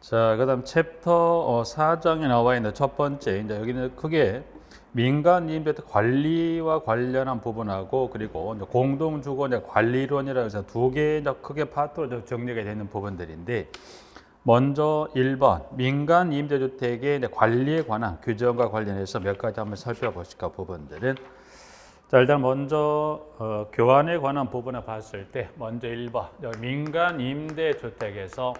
자, 그다음 챕터 4장에 나와 있는 첫 번째, 이제 여기는 크게 민간 임대차 관리와 관련한 부분하고 그리고 이제 공동주거 이제 관리론이라 해서 두 개 이제 크게 파트로 정리가 되는 부분들인데, 먼저 1번 민간 임대주택의 이제 관리에 관한 규정과 관련해서 몇 가지 한번 살펴보실까 부분들은. 자, 일단 먼저 교환에 관한 부분을 봤을 때 먼저 1번 민간 임대주택에서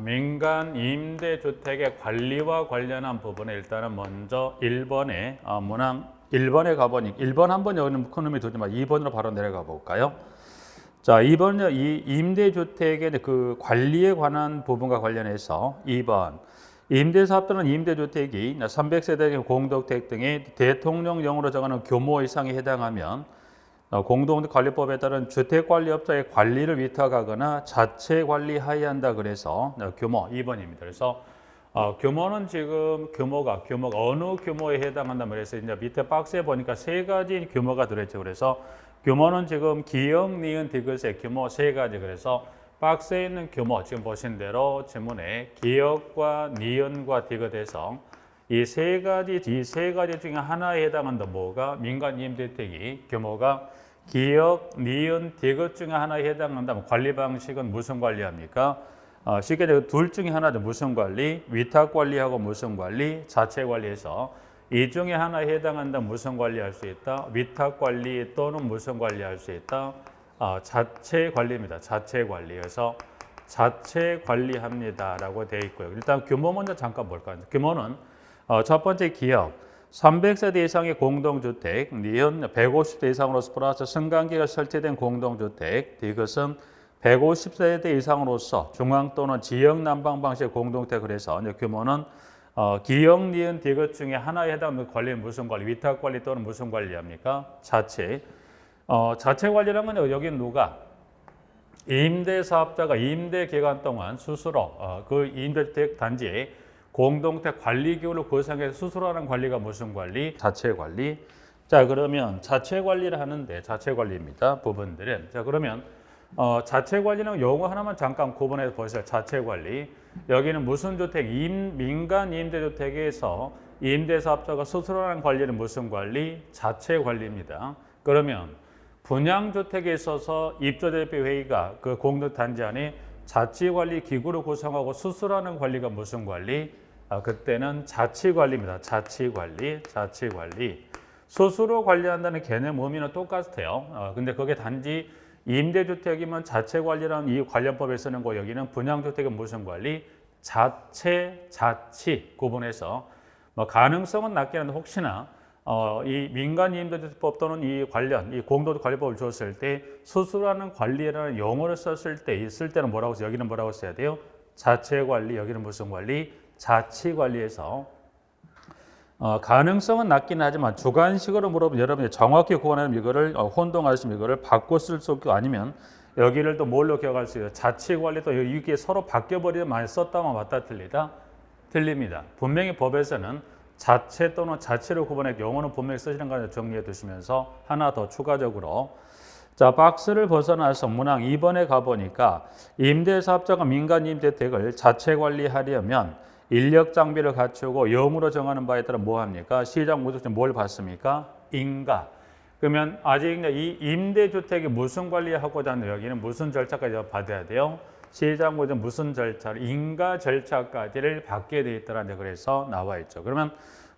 민간 임대주택의 관리와 관련한 부분에 일단은 먼저 1번에 문항 1번에 가보니 1번 한번 여기는 큰 의미 두지만 2번으로 바로 내려가 볼까요? 자, 2번은 이 임대주택의 그 관리에 관한 부분과 관련해서 2번 임대사업자는 임대주택이 300세대 공동주택 등의 대통령령으로 정하는 규모 이상에 해당하면 공동관리법에 따른 주택관리업자의 관리를 위탁하거나 자체 관리하여야 한다. 그래서 규모 2번입니다. 그래서 규모는 지금 규모가 어느 규모에 해당한다. 그래서 이제 밑에 박스에 보니까 세 가지 규모가 들어있죠. 그래서 규모는 지금 기역, 니은, 디귿의 규모 세 가지. 그래서 박스에 있는 규모 지금 보신 대로 지문에 기역과 니은과 디귿에서 이 세 가지 중에 하나에 해당한다. 뭐가 민간 임대주택이 규모가 기역, 니은, 디귿 중에 하나에 해당한다면 관리 방식은 무슨 관리합니까? 쉽게 둘 중에 하나죠. 무슨 관리? 위탁 관리하고 무슨 관리? 자체 관리해서 이 중에 하나에 해당한다면 무슨 관리할 수 있다? 위탁 관리 또는 무슨 관리할 수 있다? 자체 관리입니다. 자체 관리에서 자체 관리합니다라고 되어 있고요. 일단 규모 먼저 잠깐 볼까요? 규모는 첫 번째 기역 300세대 이상의 공동주택, 니은 150대 이상으로서 플러스 승강기가 설치된 공동주택, 디귿은 150세대 이상으로서 중앙 또는 지역 난방 방식의 공동주택. 그래서 규모는 기역, 니은, 디귿 중에 하나에 해당하는 관리는 무슨 관리? 위탁 관리 또는 무슨 관리합니까? 자체. 자체 관리라는 건 여기는 누가? 임대사업자가 임대 기간 동안 스스로 그 임대주택 단지에 공동주택 관리기구를 구성해서 스스로 하는 관리가 무슨 관리? 자체 관리. 자, 그러면 자체 관리를 하는데 자체 관리입니다. 부분들은. 자, 그러면 자체 관리는 용어 하나만 잠깐 구분해서 보세요. 자체 관리. 여기는 무슨 주택? 민간 임대주택에서 임대사업자가 스스로 하는 관리는 무슨 관리? 자체 관리입니다. 그러면 분양주택에 있어서 입주대표회의가 그 공동단지 안에 자치관리기구를 구성하고 수술하는 관리가 무슨 관리? 그때는 자치관리입니다. 자치관리. 스스로 관리한다는 개념 의미는 똑같아요. 근데 그게 단지 임대주택이면 자체관리라는 이 관련법에 쓰는 거, 여기는 분양주택은 무슨 관리? 자치 구분해서 가능성은 낮긴 한데 혹시나 이 민간임대주택법 또는 이 공동관리법을 줬을 때 수수라는 관리라는 용어를 썼을 때 있을 때는 뭐라고 써요? 여기는 뭐라고 써야 돼요? 자체관리. 여기는 무슨 관리? 자치관리에서 가능성은 낮긴 하지만 주관식으로 물어보면 여러분이 정확히 구분하면 이거를 혼동하시면 이거를 바꿔 쓸 수 없고, 아니면 여기를 또 뭘로 기억할 수 있어요? 자치관리. 또 이게 서로 바뀌어버리면 많이 썼다만 맞다 틀리다? 틀립니다. 분명히 법에서는 자체 또는 자치를 구분해 용어는 분명히 쓰시는 거 정리해 두시면서 하나 더 추가적으로, 자, 박스를 벗어나서 문항 2번에 가보니까 임대사업자가 민간 임대주택을 자체 관리하려면 인력 장비를 갖추고 영으로 정하는 바에 따라 뭐 합니까? 시장 목적지 뭘 받습니까? 인가. 그러면 아직 이 임대주택이 무슨 관리하고자 하는, 여기는 무슨 절차까지 받아야 돼요? 시장 목적 무슨 절차를? 인가 절차까지를 받게 돼 있더라. 그래서 나와 있죠. 그러면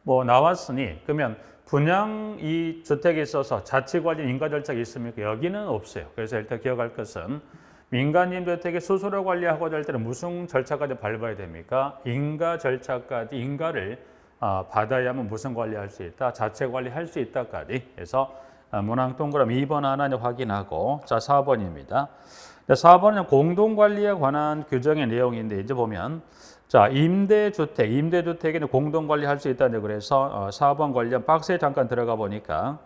뭐 나왔으니 그러면 분양 이 주택에 있어서 자치 관리 인가 절차가 있습니까? 여기는 없어요. 그래서 일단 기억할 것은 민간 임대주택의 수수료 관리하고자 할 때는 무슨 절차까지 밟아야 됩니까? 인가 절차까지, 인가를 받아야만 무슨 관리할 수 있다? 자체 관리할 수 있다까지 해서 문항 동그라미 2번 하나 확인하고, 자, 4번입니다. 4번은 공동관리에 관한 규정의 내용인데, 이제 보면 자, 임대주택에는 공동관리할 수 있다. 그래서 4번 관련 박스에 잠깐 들어가 보니까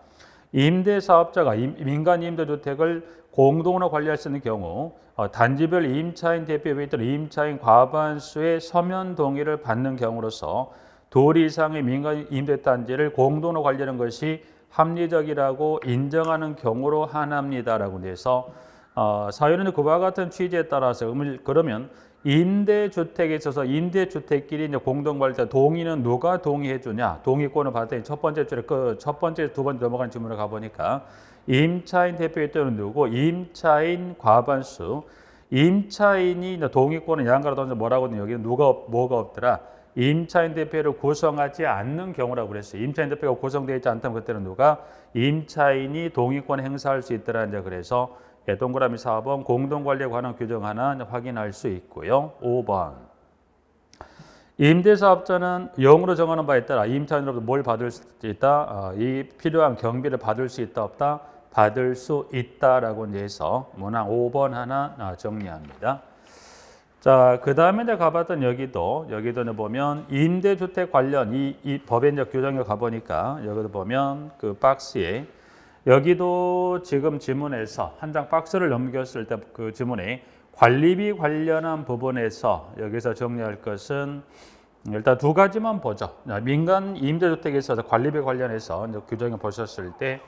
임대사업자가 민간 임대주택을 공동으로 관리할 수 있는 경우 단지별 임차인 대표회의 또는 임차인 과반수의 서면 동의를 받는 경우로서 둘 이상의 민간 임대단지를 공동으로 관리하는 것이 합리적이라고 인정하는 경우로 한합니다라고 해서 사유는 그와 같은 취지에 따라서 그러면 임대주택에 있어서 임대주택끼리 이제 공동관리자 동의는 누가 동의해 주냐? 동의권을 받을 때 첫 번째 줄에 첫 번째 두 번째 넘어가는 질문을 가보니까 임차인 대표의 또는 누구? 임차인 과반수. 임차인이 동의권을 양가로 던져 뭐라고 하더니 여기는 뭐가 없더라? 임차인 대표를 구성하지 않는 경우라고 그랬어요. 임차인 대표가 구성되어 있지 않다면 그때는 누가? 임차인이 동의권 행사할 수 있더라. 이제 그래서 동그라미 4번 공동관리에 관한 규정 하나 확인할 수 있고요. 5번 임대사업자는 영으로 정하는 바에 따라 임차인으로부터 뭘 받을 수 있다? 이 필요한 경비를 받을 수 있다 없다? 받을 수 있다라고 이제 해서 문항 5번 하나 정리합니다. 자, 그 다음에 이제 가봤던 여기도 보면 임대주택 관련 이 법의 이제 규정에 가보니까 여기도 보면 그 박스에 여기도 지금 지문에서 한 장 박스를 넘겼을 때 그 지문에 관리비 관련한 부분에서 여기서 정리할 것은 일단 두 가지만 보죠. 민간 임대주택에 있어서 관리비 관련해서 이제 규정을 보셨을 때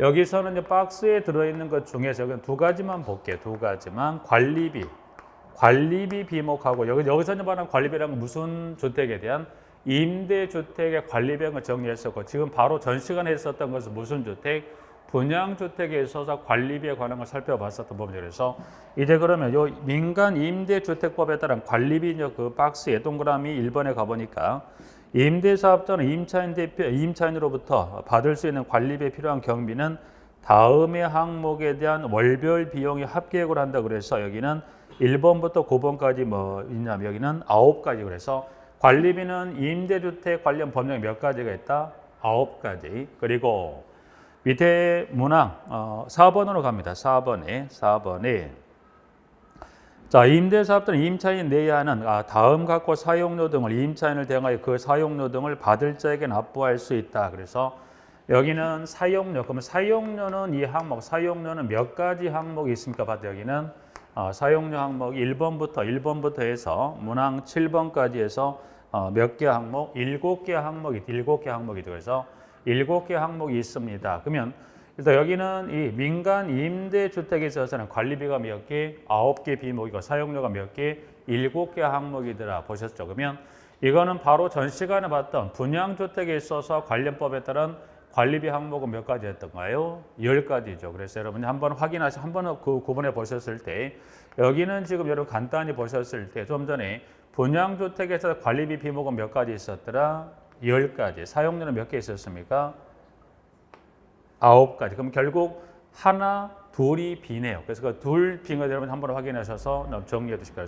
여기서는 이제 박스에 들어있는 것 중에서 여기 두 가지만 볼게요. 두 가지만 관리비 비목하고 여기서 이제 말하는 관리비라는 무슨 주택에 대한 임대주택의 관리비를 정리했었고 지금 바로 전 시간에 했었던 것은 무슨 주택? 분양주택에 있어서 관리비에 관한 걸 살펴봤었던 부분이죠. 그래서 이제 그러면 요 민간 임대주택법에 따른 관리비 그 박스에 동그라미 1번에 가보니까 임대사업자는 임차인으로부터 받을 수 있는 관리비에 필요한 경비는 다음의 항목에 대한 월별 비용이 합계액으로 한다 그래서 여기는 1번부터 9번까지 뭐 있냐면 여기는 9가지 그래서 관리비는 임대주택 관련 법령이 몇 가지가 있다? 9가지. 그리고 밑에 문항 4번으로 갑니다. 4번에 자, 임대사업자는 임차인이 내야 하는 다음 갖고 사용료 등을 임차인을 대항하여 그 사용료 등을 받을 자에게 납부할 수 있다. 그래서 여기는 사용료. 그러면 사용료는 이 항목, 사용료는 몇 가지 항목이 있습니까? 봐도 여기는 사용료 항목이 1번부터 해서 문항 7번까지 해서 몇 개 항목? 7개 항목이죠. 그래서 7개 항목이 있습니다. 그러면 일단 여기는 이 민간 임대주택에 있어서는 관리비가 몇 개? 9개 비목이고 사용료가 몇 개? 7개 항목이더라. 보셨죠? 그러면 이거는 바로 전 시간에 봤던 분양주택에 있어서 관련법에 따른 관리비 항목은 몇 가지 였던가요? 10가지죠. 그래서 여러분이 한번 한번 그 구분해 보셨을 때 여기는 지금 여러분 간단히 보셨을 때 좀 전에 분양주택에서 관리비 비목은 몇 가지 있었더라? 10가지. 사용료는 몇 개 있었습니까? 9가지. 그럼 결국 하나, 둘이 비네요. 그래서 그 둘 빈 거 여러분 한번 확인하셔서 정리해 두실까요?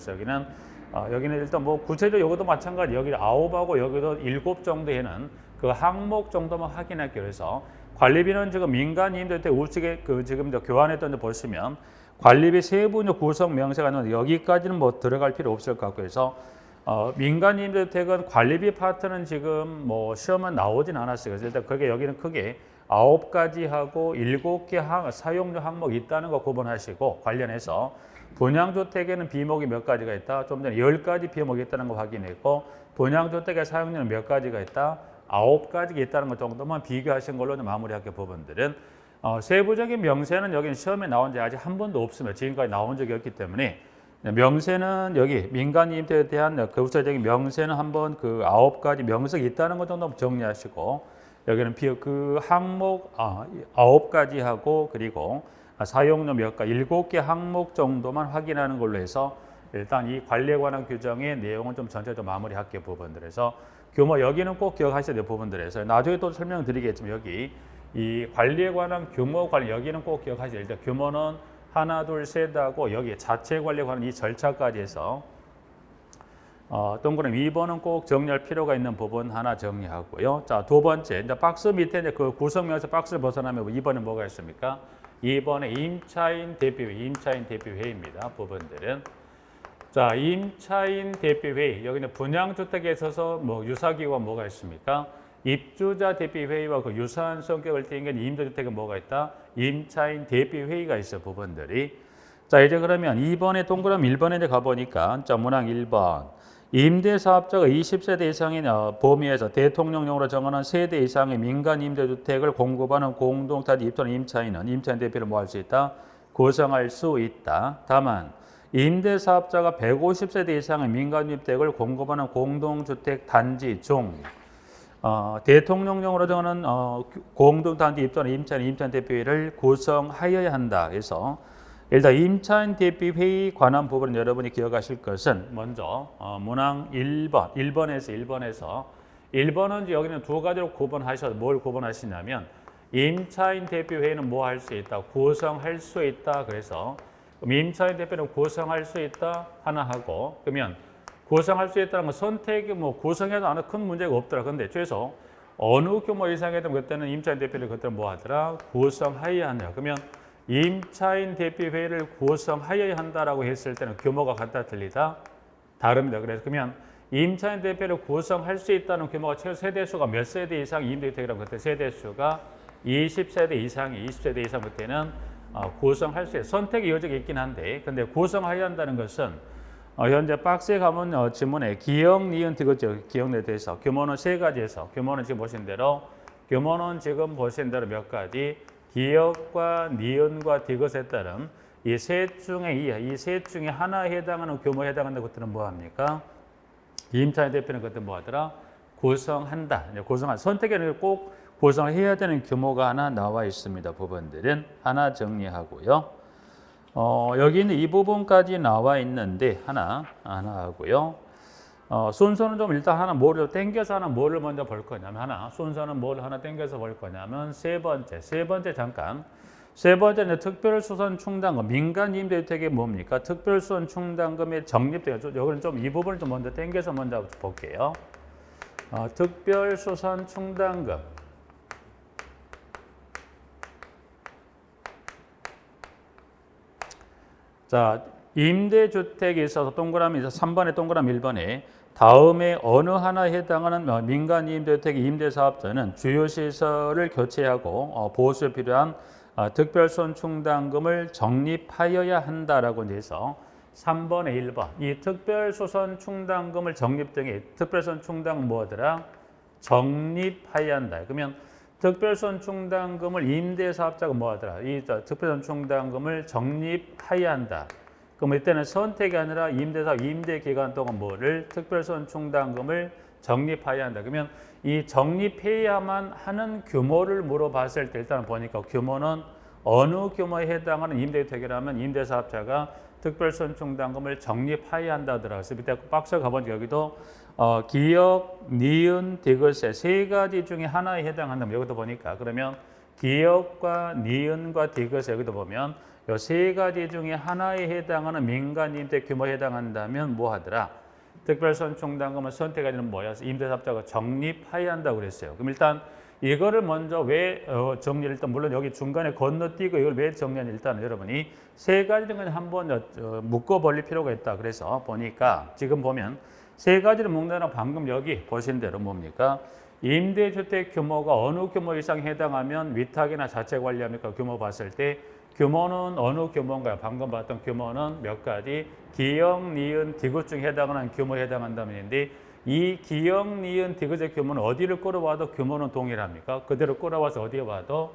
여기는 일단 뭐 구체적으로 여기도 마찬가지. 여기 9하고 여기도 7 정도에는 그 항목 정도만 확인할게요. 그래서 관리비는 지금 민간 임대주택 우측에 그 지금 교환했던 데 보시면 관리비 세부료 구성 명세가 있는데 여기까지는 뭐 들어갈 필요 없을 것 같고 해서 민간 임대주택은 관리비 파트는 지금 뭐 시험은 나오진 않았어요. 그래서 일단 그게 여기는 크게 9가지 하고 7개 사용료 항목이 있다는 거 구분하시고 관련해서 분양주택에는 비목이 몇 가지가 있다? 좀 전에 10가지 비목이 있다는 거 확인했고 분양주택의 사용료는 몇 가지가 있다? 9가지가 있다는 것 정도만 비교하신 걸로 마무리할게요. 부분들은 세부적인 명세는 여기는 시험에 나온 지 아직 한 번도 없습니다. 지금까지 나온 적이 없기 때문에 명세는 여기 민간 임대에 대한 그 구체적인 명세는 한번 그 9가지 명세가 있다는 것 정도 정리하시고 여기는 그 항목 9가지 하고 그리고 사용료 몇 가지 7개 항목 정도만 확인하는 걸로 해서 일단 이 관리에 관한 규정의 내용은 좀 전체적으로 마무리할게요. 부분들에서 규모 여기는 꼭 기억하셔야 될 부분들에서 나중에 또 설명드리겠지만 여기 이 관리에 관한 규모 관리 여기는 꼭 기억하셔야 돼요. 일단 규모는 하나, 둘, 셋 하고 여기 자체 관리에 관한 이 절차까지 해서 동그라미 2번은 꼭 정리할 필요가 있는 부분 하나 정리하고요. 자, 두 번째 이제 박스 밑에 이제 그 구성명에서 박스를 벗어나면 2번에 뭐가 있습니까? 2번에 임차인 대표회의입니다. 부분들은 자, 임차인 대표회의 여기는 분양주택에 있어서 뭐 유사기구가 뭐가 있습니까? 입주자 대표회의와 그 유사한 성격을 띠는 임대주택은 뭐가 있다? 임차인 대표회의가 있어 부분들이. 자, 이제 그러면 2번에 동그라미 1번에 이제 가보니까 자, 문항 1번 임대사업자가 20세대 이상의 범위에서 대통령령으로 정하는 세대 이상의 민간 임대주택을 공급하는 공동타지 입주하는 임차인은 임차인 대표를 뭐 할 수 있다? 구성할 수 있다. 다만 임대사업자가 150세대 이상의 민간주택을 공급하는 공동주택 단지 중 대통령령으로 정하는 공동단지 입주하는 임차인대표회를 구성하여야 한다. 그래서 일단 임차인대표회의 관한 부분은 여러분이 기억하실 것은 먼저 문항 1번에서 1번은 여기는 두 가지로 구분하셔도 뭘 구분하시냐면 임차인대표회의는 뭐 할 수 있다? 구성할 수 있다. 그래서 임차인대표는 구성할 수 있다 하나 하고 그러면 구성할 수 있다는 건 선택이 뭐 구성해도 아무 큰 문제가 없더라. 근데 최소 어느 규모 이상이든 그때는 임차인대표를 그때는 뭐 하더라? 구성하여야 한다. 그러면 임차인대표회의를 구성하여야 한다라고 했을 때는 규모가 같다 틀리다? 다릅니다. 그래서 그러면 임차인대표를 구성할 수 있다는 규모가 최소 세대수가 몇 세대 이상 임대주택이라면 그때 세대수가 20세대 이상이 20세대 이상 그때는 구성할 수 있어요. 선택의 여지가 있긴 한데 근데 구성하여야 한다는 것은 현재 박스에 가면 지문에 기역, 니은, 디귿, 기역에 대해서 규모는 세 가지에서 규모는 지금 보신 대로 몇 가지 기역과 니은과 디귿에 따른 이 셋 중에 하나에 해당하는 규모에 해당하는 것들은 뭐합니까? 임차인대표는 그때 뭐 하더라? 구성한다. 선택에는 꼭 구성을 해야 되는 규모가 하나 나와 있습니다. 부분들은 하나 정리하고요. 여기 있는 이 부분까지 나와 있는데 하나 하고요. 순서는 좀 일단 하나 뭐를 땡겨서 하나 뭐를 먼저 볼 거냐면 순서는 뭘 하나 땡겨서 볼 거냐면 세 번째 잠깐. 세 번째는 특별수선 충당금, 민간 임대주택이 뭡니까? 특별수선 충당금의 적립돼요. 여기는 좀 이 부분을 좀 먼저 땡겨서 먼저 볼게요. 특별수선 충당금. 자, 임대주택에 있어서 동그라미 3번에 동그라미 1번에 다음에 어느 하나에 해당하는 민간 임대주택 임대사업자는 주요 시설을 교체하고 보수에 필요한 특별수선 충당금을 적립하여야 한다라고 해서 3번에 1번 이 특별수선 충당금을 적립 등의 특별수선 충당금 뭐더라? 적립하여야 한다. 그러면 특별수선 충당금을 임대사업자가 뭐하더라? 이 특별수선 충당금을 적립하여야 한다. 그럼 이때는 선택이 아니라 임대사업 임대기간 동안 뭐를 특별수선 충당금을 적립하여야 한다. 그러면 이 적립해야만 하는 규모를 물어봤을 때 일단 보니까 규모는 어느 규모에 해당하는 임대주택이라면 임대사업자가 특별수선 충당금을 적립하여야 한다더라. 그래서 밑에 박스 가보니까 여기도 기역, 니은, 디귿의 세 가지 중에 하나에 해당한다면 여기도 보니까 그러면 기역과 니은과 디귿 여기도 보면 이 세 가지 중에 하나에 해당하는 민간 임대 규모에 해당한다면 뭐 하더라? 특별수선 충당금을 선택하는 뭐야? 임대사업자가 적립해야 한다고 그랬어요. 그럼 일단 이거를 먼저 왜 정리를 일단 물론 여기 중간에 건너뛰고 이걸 왜 정리하냐 일단 여러분이 세 가지를 한번 묶어 벌릴 필요가 있다. 그래서 보니까 지금 보면 세 가지를 묶는다는 방금 여기 보신 대로 뭡니까? 임대주택 규모가 어느 규모 이상 해당하면 위탁이나 자체 관리합니까? 규모 봤을 때 규모는 어느 규모인가요? 방금 봤던 규모는 몇 가지 기역, 니은, 디귿 중에 해당하는 규모에 해당한다면인데 이 기역, 니은, 디귿의 규모는 어디를 끌어와도 규모는 동일합니까? 그대로 끌어와서 어디에 와도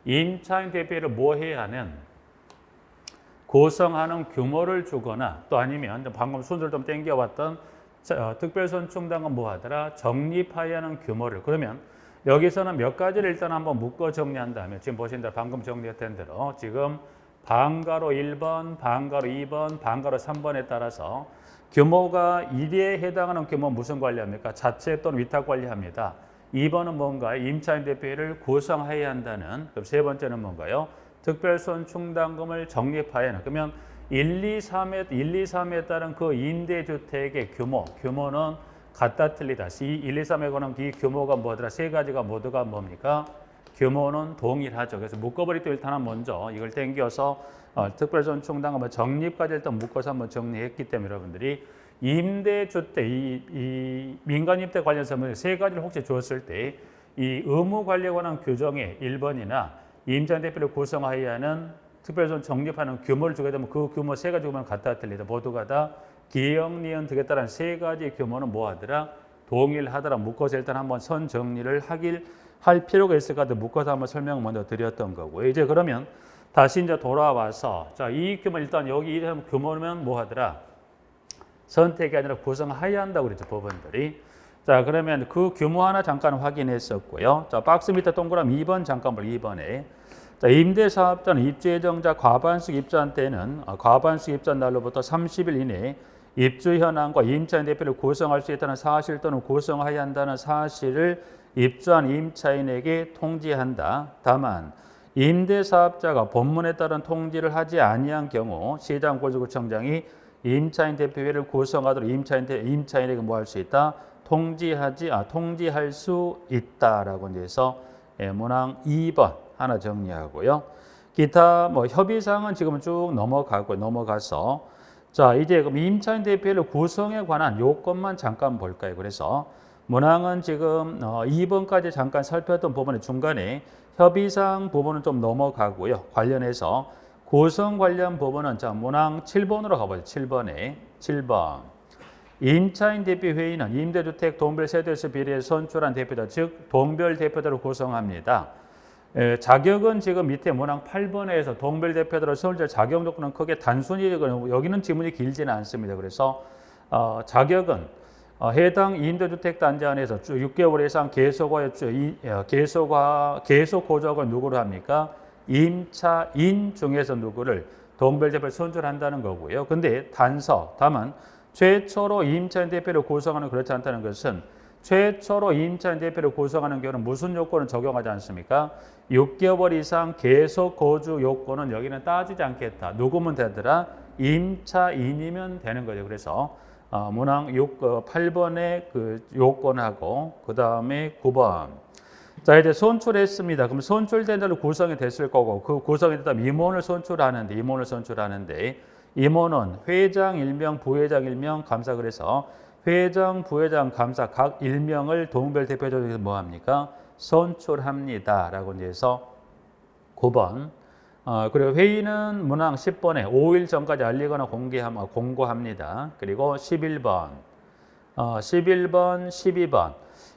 임차인대표를 뭐 해야 하는 구성하는 규모를 주거나 또 아니면 방금 순서를 좀 땡겨왔던 특별수선 충당은 뭐 하더라? 적립하여야 하는 규모를 그러면 여기서는 몇 가지를 일단 한번 묶어 정리한다면 지금 보신 대로 방금 정리했던 대로 지금 방가로 1번, 방가로 2번, 방가로 3번에 따라서 규모가 1에 해당하는 규모 무슨 관리합니까? 자체 또는 위탁 관리합니다. 2번은 뭔가요? 임차인대표회를 구성해야 한다는 그럼 세 번째는 뭔가요? 특별수선 충당금을 적립해야 하는 그러면 1, 2, 3에 따른 그 임대주택의 규모는 같다 틀리다. 1, 2, 3에 관한 이 규모가 뭐더라? 세 가지가 모두가 뭡니까? 규모는 동일하죠. 그래서 묶어버릴 때 일단 먼저 이걸 땡겨서 특별수선 충당금을 적립까지 일단 묶어서 한번 정리했기 때문에 여러분들이 임대주택, 이 민간임대 관련해서 세 가지를 혹시 주었을 때 이 의무 관리에 관한 규정의 1번이나 임차인대표를 구성하여야 하는 특별수선 적립하는 규모를 주게 되면 그 규모 세 가지 규모는 같다 틀리다. 모두가 다 기역, 니은 등에 따른 세 가지 규모는 뭐 하더라? 동일하더라. 묶어서 일단 한번 선 정리를 할 필요가 있을 것 같아 묶어서 한번 설명을 먼저 드렸던 거고요. 이제 그러면 다시 이제 돌아와서 자, 이 규모 일단 여기 이 규모면 뭐 하더라? 선택이 아니라 구성해야 한다고 그랬죠, 법원들이. 자, 그러면 그 규모 하나 잠깐 확인했었고요. 자, 박스 밑에 동그라미 2번 잠깐 볼 2번에. 자, 임대사업자는 입주예정자 과반수 입주한 때는 과반수 입주한 날로부터 30일 이내에 입주 현황과 임차인 대표를 구성할 수 있다는 사실 또는 구성해야 한다는 사실을 입주한 임차인에게 통지한다. 다만 임대사업자가 본문에 따른 통지를 하지 아니한 경우 시장보증구청장이 임차인 대표회를 구성하도록 임차인에게 뭐 할 수 있다? 통지할 수 있다라고 이제 해서 문항 2번 하나 정리하고요. 기타 뭐 협의사항은 지금 쭉 넘어가서 자, 이제 그럼 임차인 대표회를 구성에 관한 요건만 잠깐 볼까요? 그래서 문항은 지금 2번까지 잠깐 살펴봤던 부분의 중간에 협의사항 부분은 좀 넘어가고요. 관련해서 구성 관련 부분은 자, 문항 7번으로 가보죠. 7번. 임차인 대표회의는 임대주택 동별 세대수 비례에 선출한 대표자, 즉 동별 대표자를 구성합니다. 자격은 지금 밑에 문항 8번에서 동별 대표자로 선출될 자격 조건은 크게 단순히 여기는 지문이 길지는 않습니다. 그래서 자격은 해당 임대주택 단지 안에서 6개월 이상 계속 거주하고 누구를 합니까? 임차인 중에서 누구를 동별 대표를 선출한다는 거고요. 근데 다만 최초로 임차인 대표를 구성하는 그렇지 않다는 것은 최초로 임차인 대표를 구성하는 경우는 무슨 요건을 적용하지 않습니까? 6개월 이상 계속 거주 요건은 여기는 따지지 않겠다. 누구면 되더라? 임차인이면 되는 거죠. 그래서 문항 8번의 그 요건하고 그 다음에 9번. 자, 이제 선출했습니다. 그럼 선출된 자로 구성이 됐을 거고 그 구성이 됐다면 임원을 선출하는데 임원은 회장 1명, 부회장 1명, 감사. 그래서 회장, 부회장, 감사 각 1명을 동별 대표자로 뭐 합니까? 선출합니다. 라고 이제 해서 9번. 그리고 회의는 문항 10번에 5일 전까지 알리거나 공고합니다. 그리고 11번, 12번.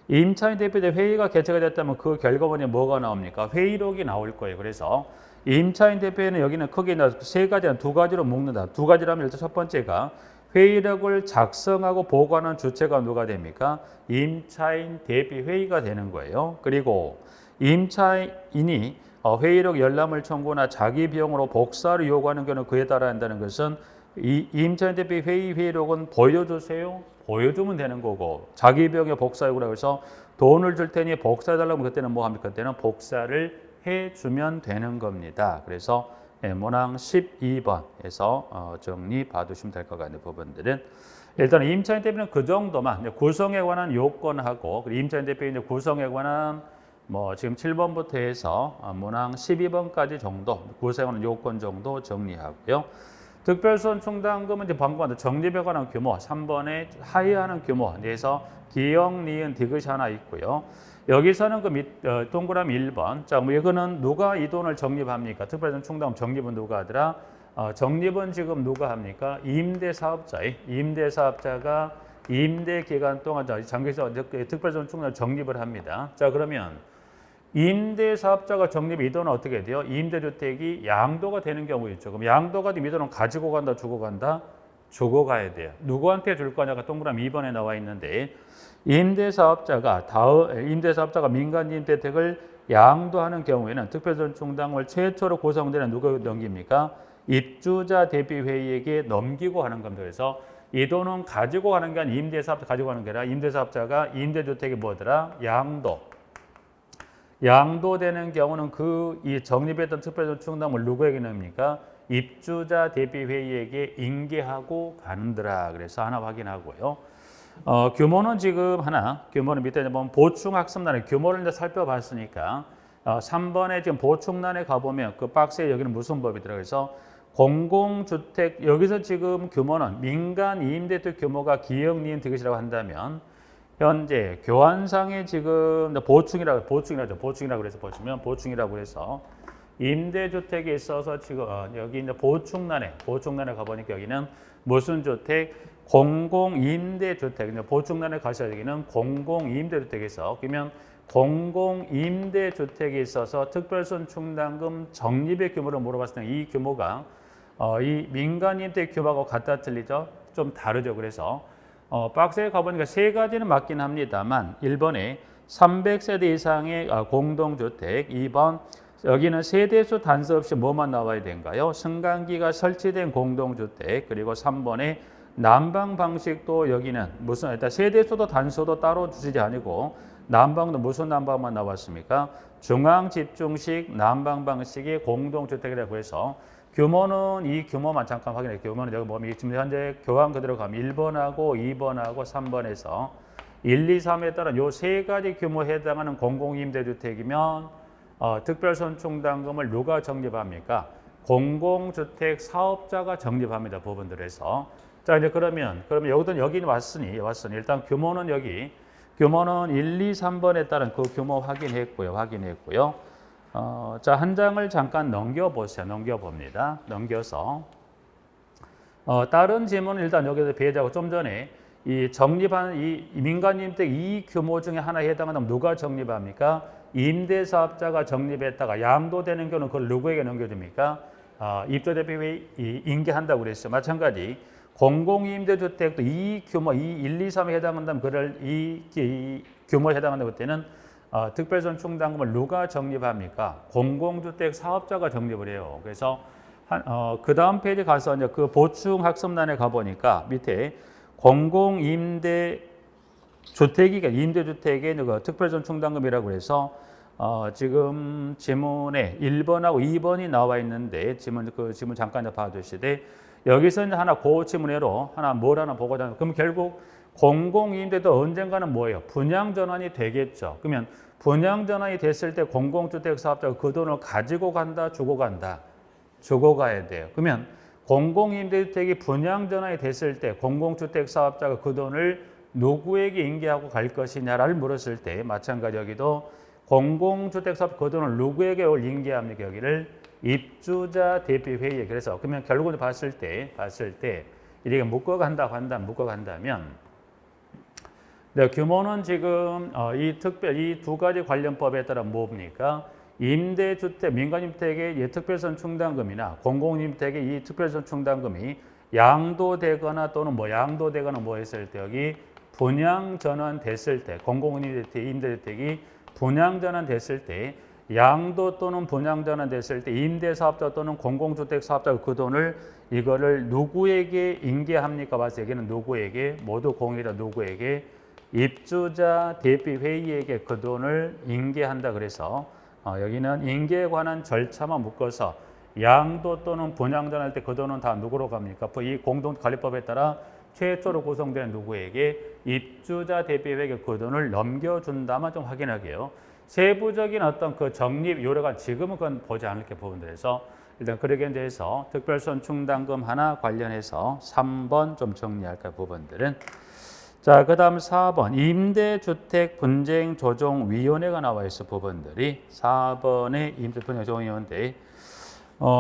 임차인 대표자 회의가 개최가 됐다면 그 결과문에 뭐가 나옵니까? 회의록이 나올 거예요. 그래서 임차인 대표회는 여기는 크게 세 가지, 두 가지로 묶는다. 두 가지라면 일단 첫 번째가 회의록을 작성하고 보고하는 주체가 누가 됩니까? 임차인 대표회의가 되는 거예요. 그리고 임차인이 회의록 열람을 청구나 자기 비용으로 복사를 요구하는 경우는 그에 따라 한다는 것은 이 임차인 대표 회의록은 보여주세요. 보여주면 되는 거고 자기 비용에 복사 요구라고 해서 돈을 줄 테니 복사해달라고 그때는 뭐 합니까? 그때는 복사를 해주면 되는 겁니다. 그래서 문항 12번에서 정리 봐두시면 될 것 같은 부분들은 일단 임차인 대표는 그 정도만 구성에 관한 요건하고 임차인 대표의 구성에 관한 뭐 지금 7번부터 해서 문항 12번까지 정도 구성에 관한 요건 정도 정리하고요. 특별수원 충당금은 이제 방금 적립에 관한 규모 3번에 하회하는 규모 그래서 기역, 니은, 디귿이 하나 있고요. 여기서는 그 동그라미 1번. 자, 뭐 이거는 누가 이 돈을 적립합니까? 특별수원 충당금 적립은 누가 하더라? 적립은 지금 누가 합니까? 임대사업자가 임대 기간 동안 장기에서 특별수원 충당금 적립을 합니다. 자, 그러면 임대사업자가 적립 이 돈은 어떻게 돼요? 임대주택이 양도가 되는 경우 있죠. 그럼 양도가 되면 이 돈은 가지고 간다, 주고 간다? 주고 가야 돼요. 누구한테 줄 거냐가 동그라미 2번에 나와 있는데 임대사업자가 민간 임대주택을 양도하는 경우에는 특별수원 충당금을 최초로 구성되는 누가 넘깁니까? 입주자 대표회의에게 넘기고 하는 겁니다. 그래서 이 돈은 가지고 가는 게 아니라 임대사업자 가지고 가는 게 아니라 임대사업자가 임대주택이 뭐더라? 양도되는 경우는 이 적립했던 특별수원 충당금을 누구에게 넣습니까? 입주자 대표회의에게 인계하고 가는더라. 그래서 하나 확인하고요. 규모는 지금 규모는 밑에 보면 보충학습란에 규모를 이제 살펴봤으니까 3번에 지금 보충란에 가보면 그 박스에 여기는 무슨 법이더라. 그래서 공공주택 여기서 지금 규모는 민간 임대주택 규모가 기역, 니은, 디귿이라고 한다면 현재 교환상에 지금 보충이라고 그래서 보충이라고 해서 임대주택에 있어서 지금 여기 이제 보충란에 가보니까 여기는 무슨 주택? 공공임대주택. 보충란에 가셔야 여기는 공공임대주택에서 그러면 공공임대주택에 있어서 특별손충당금 적립의 규모를 물어봤을 때 이 규모가 이 민간임대 규모하고 같다 틀리죠? 좀 다르죠. 그래서 박스에 가보니까 세 가지는 맞긴 합니다만 1번에 300세대 이상의 공동주택, 2번 여기는 세대수 단서 없이 뭐만 나와야 되는가요? 승강기가 설치된 공동주택, 그리고 3번에 난방 방식도 여기는 무슨 일단 세대수도 단서도 따로 주시지 아니고 난방도 무슨 난방만 나왔습니까? 중앙 집중식 난방 방식의 공동주택이라고 해서 규모는 이 규모만 잠깐 확인해. 규모는 여기 보면 지금 현재 교환 그대로 가면 1번하고 2번하고 3번에서 1, 2, 3에 따른 요 세 가지 규모에 해당하는 공공임대주택이면 특별손충당금을 누가 적립합니까? 공공주택 사업자가 적립합니다. 부분들에서. 자, 이제 그러면 여기는 왔으니 일단 규모는 여기 규모는 1, 2, 3번에 따른 그 규모 확인했고요. 자, 한 장을 잠깐 넘겨보세요. 넘겨봅니다. 넘겨서 다른 질문은 일단 여기서 배제하고 좀 전에 이 적립하는 이 민간임대 이 규모 중에 하나에 해당하면 누가 적립합니까? 임대사업자가 적립했다가 양도되는 경우는 그걸 누구에게 넘겨줍니까? 입주대표회의 인계한다고 그랬어요. 마찬가지 공공임대주택도 이 규모, 이 1, 2, 3에 해당한다면 그를 이 규모에 해당한다고 때는 특별손충당금을 누가 적립합니까? 공공주택 사업자가 적립을 해요. 그래서 그 다음 페이지 가서 이제 그 보충 학습란에 가보니까 밑에 공공임대 주택이가 임대주택의 그 특별손충당금이라고 해서 지금 지문에 1번하고 2번이 나와 있는데 지문 잠깐 봐주시되 여기서 이제 하나 그 지문으로 하나 뭘 하나 보고자 그럼 결국 공공임대도 언젠가는 뭐예요? 분양 전환이 되겠죠. 그러면 분양 전환이 됐을 때 공공주택 사업자가 그 돈을 가지고 간다, 주고 간다, 주고 가야 돼요. 그러면 공공임대주택이 분양 전환이 됐을 때 공공주택 사업자가 그 돈을 누구에게 인계하고 갈 것이냐를 물었을 때 마찬가지 여기도 공공주택 사업 그 돈을 누구에게 인계합니까? 여기를 입주자 대표회의에. 그래서 그러면 결국은 봤을 때 이렇게 묶어간다면 네, 규모는 지금 이 두 가지 관련법에 따라 뭡니까? 임대주택, 민간임대의 특별손충당금이나 공공임대의 이 특별손충당금이 양도되거나 또는 뭐 했을 때 여기 분양 전환됐을 때 공공임대주택이 분양 전환됐을 때 양도 또는 분양 전환됐을 때 임대사업자 또는 공공주택 사업자가 그 돈을 이거를 누구에게 인계합니까? 봐서 여기는 누구에게 모두 공이라 누구에게 입주자 대표회의에게 그 돈을 인계한다. 그래서 여기는 인계에 관한 절차만 묶어서 양도 또는 분양 전환할 때 그 돈은 다 누구로 갑니까? 이 공동관리법에 따라 최초로 구성된 누구에게 입주자 대표에게 그 돈을 넘겨준다만 좀 확인하게요. 세부적인 어떤 그 적립 요령은 지금은 그건 보지 않을게 부분들에서 일단 그러게 이제 해서 특별손충당금 하나 관련해서 3번 좀 정리할까 부분들은. 자, 그다음 4번 임대주택 분쟁 조정위원회가 나와 있어 부분들이 4번의 임대분쟁 조정위원회.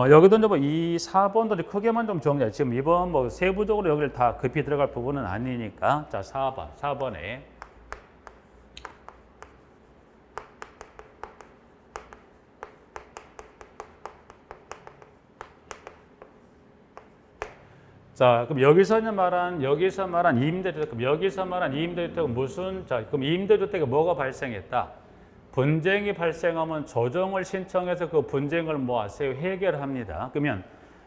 여기도 이제 이 4번도 크게만 좀 정리해. 지금 이번 세부적으로 여기를 다 급히 들어갈 부분은 아니니까. 자, 4번에 자, 그럼 여기서 말한 임대주택, 그럼 여기서 말한 임대주택은 무슨? 자, 그럼 임대주택에 뭐가 발생했다? 분쟁이 발생하면 조정을 신청해서 그 분쟁을 하세요? 해결합니다. 그러면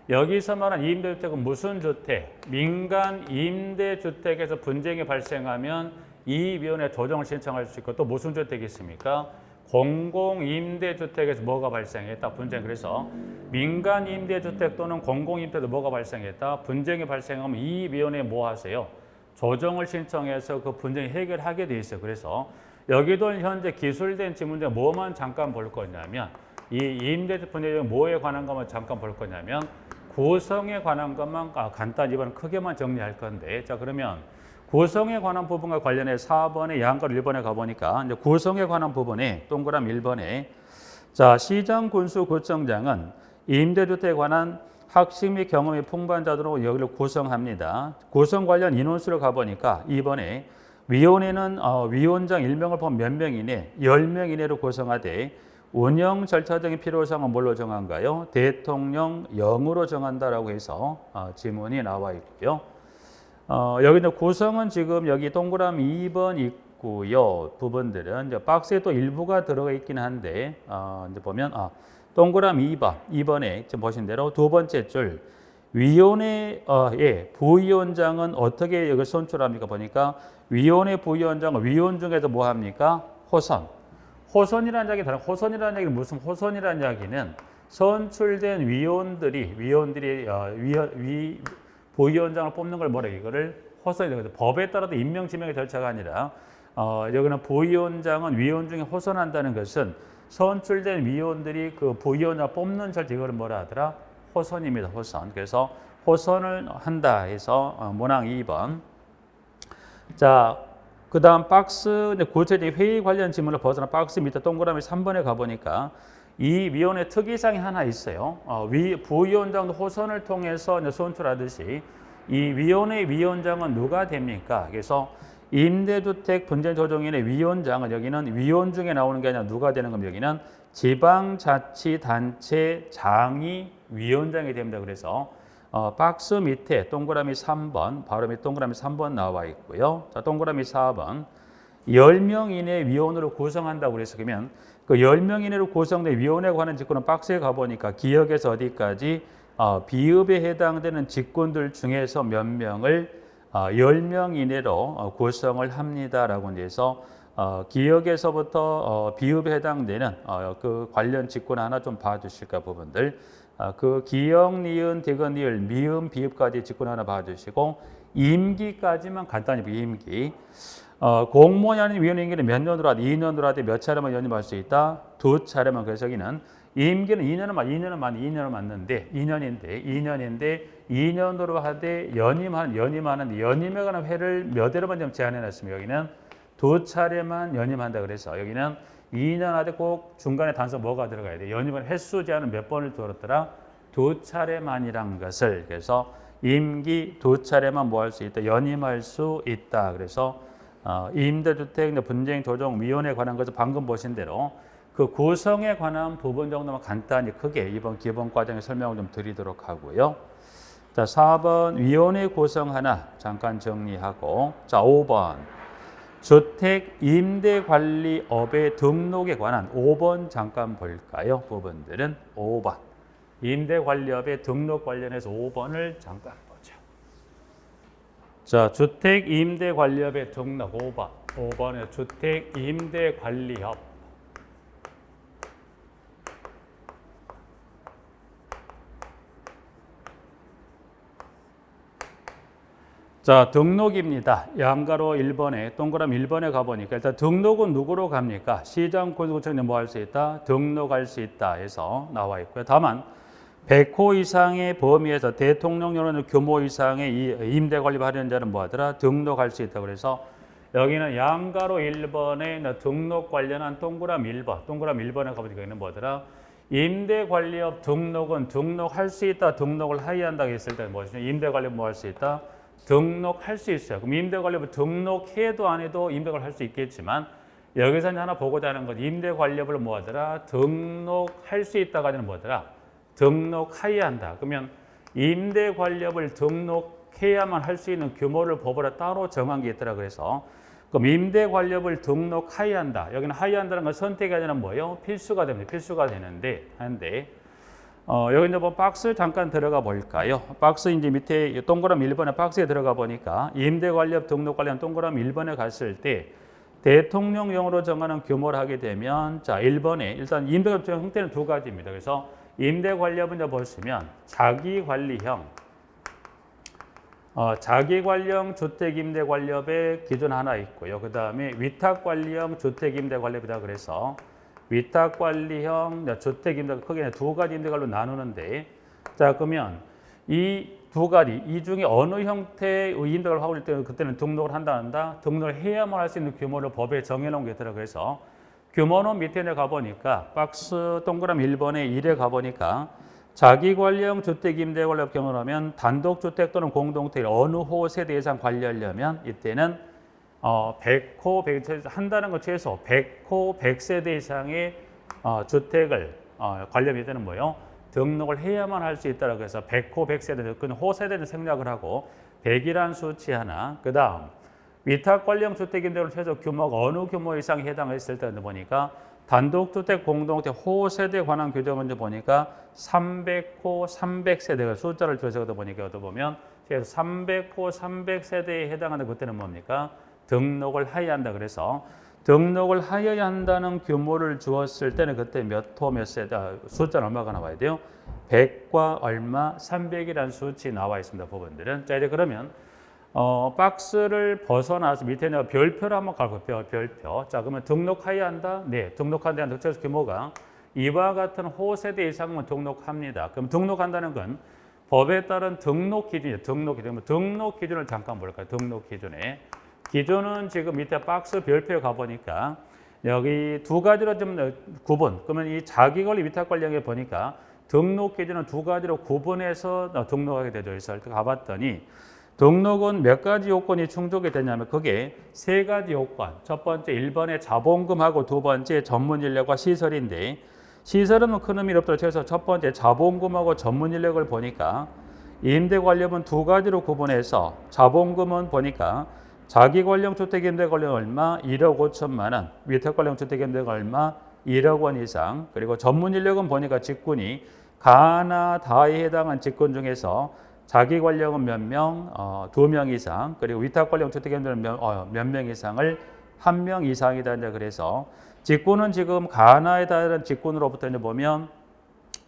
여기서 말한 임대주택은 무슨 주택? 민간 임대주택에서 분쟁이 발생하면 이 위원회 조정을 신청할 수 있고 또 무슨 주택이 있습니까? 공공임대주택에서 뭐가 발생했다? 분쟁. 그래서 민간임대주택 또는 공공임대도 뭐가 발생했다? 분쟁이 발생하면 이 위원회에 뭐 하세요? 조정을 신청해서 그 분쟁을 해결하게 돼 있어요. 그래서 여기도 현재 기술된 지문제 뭐만 잠깐 볼 거냐면 이 임대주택 분쟁이 뭐에 관한 것만 잠깐 볼 거냐면 구성에 관한 것만 간단히 이번 크게만 정리할 건데 자 그러면 구성에 관한 부분과 관련해 4번에 양가로 1번에 가보니까 이제 구성에 관한 부분에 동그라미 1번에 자 시장군수구청장은 임대주택에 관한 학식 및 경험이 풍부한 자들로 여기를 구성합니다. 구성 관련 인원수를 가보니까 2번에 위원회는 위원장 1명을 포함 몇 명 이내, 10명 이내로 구성하되 운영 절차 등의 필요성은 뭘로 정한가요? 대통령 0으로 정한다라고 해서 지문이 나와 있고요. 여기 이제 구성은 지금 여기 동그라미 2번 있고요. 부분들은 이제 박스에 또 일부가 들어가 있긴 한데 이제 보면 동그라미 2번에 지금 보신 대로 두 번째 줄 위원회의 부위원장은 어떻게 여기 선출합니까? 보니까 위원회 부위원장은 위원 중에서 뭐 합니까? 호선이라는 이야기 다른 호선이라는 이야기는 무슨 호선이라는 이야기는 선출된 위원들이 부위원장을 뽑는 걸 뭐라 이거를 호선이라고 해서 법에 따라서 임명 지명의 절차가 아니라 여기는 부위원장은 위원 중에 호선한다는 것은 선출된 위원들이 그 부위원장 뽑는 절차 이거를 뭐라 하더라? 호선입니다. 호선. 그래서 호선을 한다 해서 문항 2번. 자, 그 다음 박스 구체적인 회의 관련 지문을 벗어나 박스 밑에 동그라미 3번에 가보니까 이 위원회 특이사항이 하나 있어요. 부위원장도 호선을 통해서 선출하듯이 이 위원회 위원장은 누가 됩니까? 그래서 임대주택 분쟁조정위원회 위원장은 여기는 위원 중에 나오는 게 아니라 누가 되는 겁니다. 여기는 지방자치단체 장이 위원장이 됩니다. 그래서 박스 밑에 동그라미 3번, 바로 밑에 동그라미 3번 나와 있고요. 자, 동그라미 4번. 10명 이내 위원으로 구성한다고 그래서 그러면 그 10명 이내로 구성된 위원회에 관한 직권은 박스에 가보니까 기역에서 어디까지 비읍에 해당되는 직권들 중에서 몇 명을 10명 이내로 구성을 합니다라고 해서 기역에서부터 비읍에 해당되는 그 관련 직권 하나 좀 봐주실까 부분들. 그 기역, 니은, 디귿, 니을, 미음, 비읍까지 직권 하나 봐주시고 임기까지만 간단히 임기. 공무원이 아닌 위원 임기는 몇 년으로 하되 2년으로 하되 몇 차례만 연임할 수 있다? 2차례만. 그래서 여기는 임기는 2년은 맞는데 2년인데 2년으로 하되 연임하는데 연임에 관한 회를 몇 회로만 좀 제한해 놨습니다. 여기는 2차례만 연임한다 그래서 여기는 2년 하되 꼭 중간에 단서 뭐가 들어가야 돼? 연임은 횟수 제한은 몇 번을 두었더라? 2차례만이란 것을. 그래서 임기 2차례만 뭐 할 수 있다? 연임할 수 있다. 그래서 임대주택 분쟁조정위원회에 관한 것을 방금 보신 대로 그 구성에 관한 부분 정도만 간단히 크게 이번 기본 과정에 설명을 좀 드리도록 하고요. 자, 4번 위원회 구성 하나 잠깐 정리하고, 자, 5번 주택 임대관리업의 등록에 관한 5번 잠깐 볼까요? 부분들은 5번 임대관리업의 등록 관련해서 5번을 잠깐 보죠. 자, 주택 임대관리업의 등록 5번에 주택 임대관리업. 자, 등록입니다. 양가로 1번에 동그라미 1번에 가보니까 일단 등록은 누구로 갑니까? 시장군구청에 뭐 할 수 있다? 등록할 수 있다 해서 나와 있고요. 다만 100호 이상의 범위에서 대통령령의 규모 이상의 임대관리 하려는 자는 뭐 하더라? 등록할 수 있다. 그래서 여기는 양가로 1번에 등록 관련한 동그라미 1번에 가보니까 여기는 뭐더라? 임대관리업 등록은 등록할 수 있다. 등록을 하여야 한다고 했을 때 뭐죠? 임대관리업 뭐 할 수 있다? 등록할 수 있어요. 그럼 임대관리업을 등록해도 안 해도 임대관리를 할 수 있겠지만 여기서 하나 보고자 하는 건 임대관리업을 뭐 하더라? 등록할 수 있다가 아니라 뭐더라? 등록해야 한다. 그러면 임대관리업을 등록해야만 할 수 있는 규모를 법으로 따로 정한 게 있더라. 그래서 그럼 임대관리업을 등록해야 한다. 여기는 해야 한다는 건 선택이 아니라 뭐예요? 필수가 됩니다. 필수가 되는데 여기 이제 뭐 박스 잠깐 들어가 볼까요? 박스 이제 밑에 동그라미 1번에 박스에 들어가 보니까 임대관리업 등록 관련 동그라미 1번에 갔을 때 대통령령으로 정하는 규모를 하게 되면 자 1번에 일단 임대관리업 형태는 두 가지입니다. 그래서 임대관리업은 이제 보시면 자기관리형 주택임대관리업의 기준 하나 있고요. 그 다음에 위탁관리형 주택임대관리업이다. 그래서 위탁관리형 주택임대 크게 두 가지 임대관리로 나누는데 자 그러면 이 두 가지 이 중에 어느 형태의 임대관리를 하고 있을 때 그때는 등록을 한다 등록을 해야만 할 수 있는 규모를 법에 정해놓은 게 있더라고요. 그래서 규모는 밑에 가보니까 박스 동그라미 1번에 1에 가보니까 자기관리형 주택임대관리업 경우라면 단독주택 또는 공동주택 어느 호 세대 이상 관리하려면 이때는 100호, 100, 한다는 건 최소 100호, 100세대 이상의 주택을 관련 때는 뭐요? 등록을 해야만 할 수 있다라고 해서 100호, 100세대, 그 호세대는 생략을 하고 100이란 수치 하나, 그 다음 위탁 관련 주택임대로 최소 규모가 어느 규모 이상에 해당했을 때 보니까 단독주택 공동주택 호세대에 관한 규정은 보니까 300호, 300세대가 숫자를 줘서 보니까 어디 보면 그래서 300호, 300세대에 해당하는 그때는 뭡니까? 등록을 하여야 한다. 그래서 등록을 하여야 한다는 규모를 주었을 때는 그때 몇 호, 몇 세대, 숫자는 얼마가 나와야 돼요? 100과 얼마, 300이라는 수치 나와 있습니다. 부분들은. 자, 이제 그러면 박스를 벗어나서 밑에 내가 별표를 한번 갈게요. 별표. 자, 그러면 등록해야 한다? 네, 등록하는 데한 특정 규모가 이와 같은 호세대 이상은 등록합니다. 그럼 등록한다는 건 법에 따른 등록 기준이에요. 등록 기준을 잠깐 볼까요? 등록 기준에. 기준은 지금 밑에 박스 별표에 가보니까 여기 두 가지로 좀 구분. 그러면 이 자기관리 위탁관리에 보니까 등록 기준은 두 가지로 구분해서 등록하게 되어 있어요. 가봤더니 등록은 몇 가지 요건이 충족이 되냐면 그게 세 가지 요건. 첫 번째 1번에 자본금하고 두 번째 전문 인력과 시설인데 시설은 큰 의미가 없더라도 최소 첫 번째 자본금하고 전문 인력을 보니까 임대관리업은 두 가지로 구분해서 자본금은 보니까 자기관리형 주택임대관리는 얼마? 1억 5천만 원. 위탁관리형 주택임대가 얼마? 1억 원 이상. 그리고 전문 인력은 보니까 직군이 가나 다에 해당한 직군 중에서 자기관리형은 몇 명? 2명 이상. 그리고 위탁관리형 주택임대는 몇 명 이상을 1명 이상이다. 그래서 직군은 지금 가나에 따른 직군으로부터 보면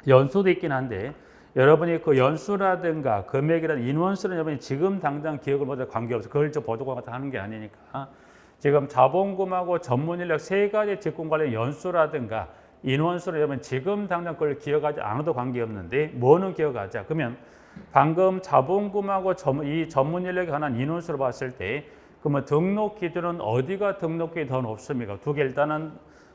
연수도 있긴 한데 여러분이 그 연수라든가 금액이라든 인원수는 여러분이 지금 당장 기억을 못해도 관계없어. 그걸 보조관 같은 하는 게 아니니까. 지금 자본금하고 전문인력 세 가지 직군 관련 연수라든가 인원수를 여러분 지금 당장 그걸 기억하지 않아도 관계없는데 뭐는 기억하자. 그러면 방금 자본금하고 이 전문인력에 관한 인원수를 봤을 때 그러면 등록 기준은 어디가 등록이 더 높습니까? 두 개 일단은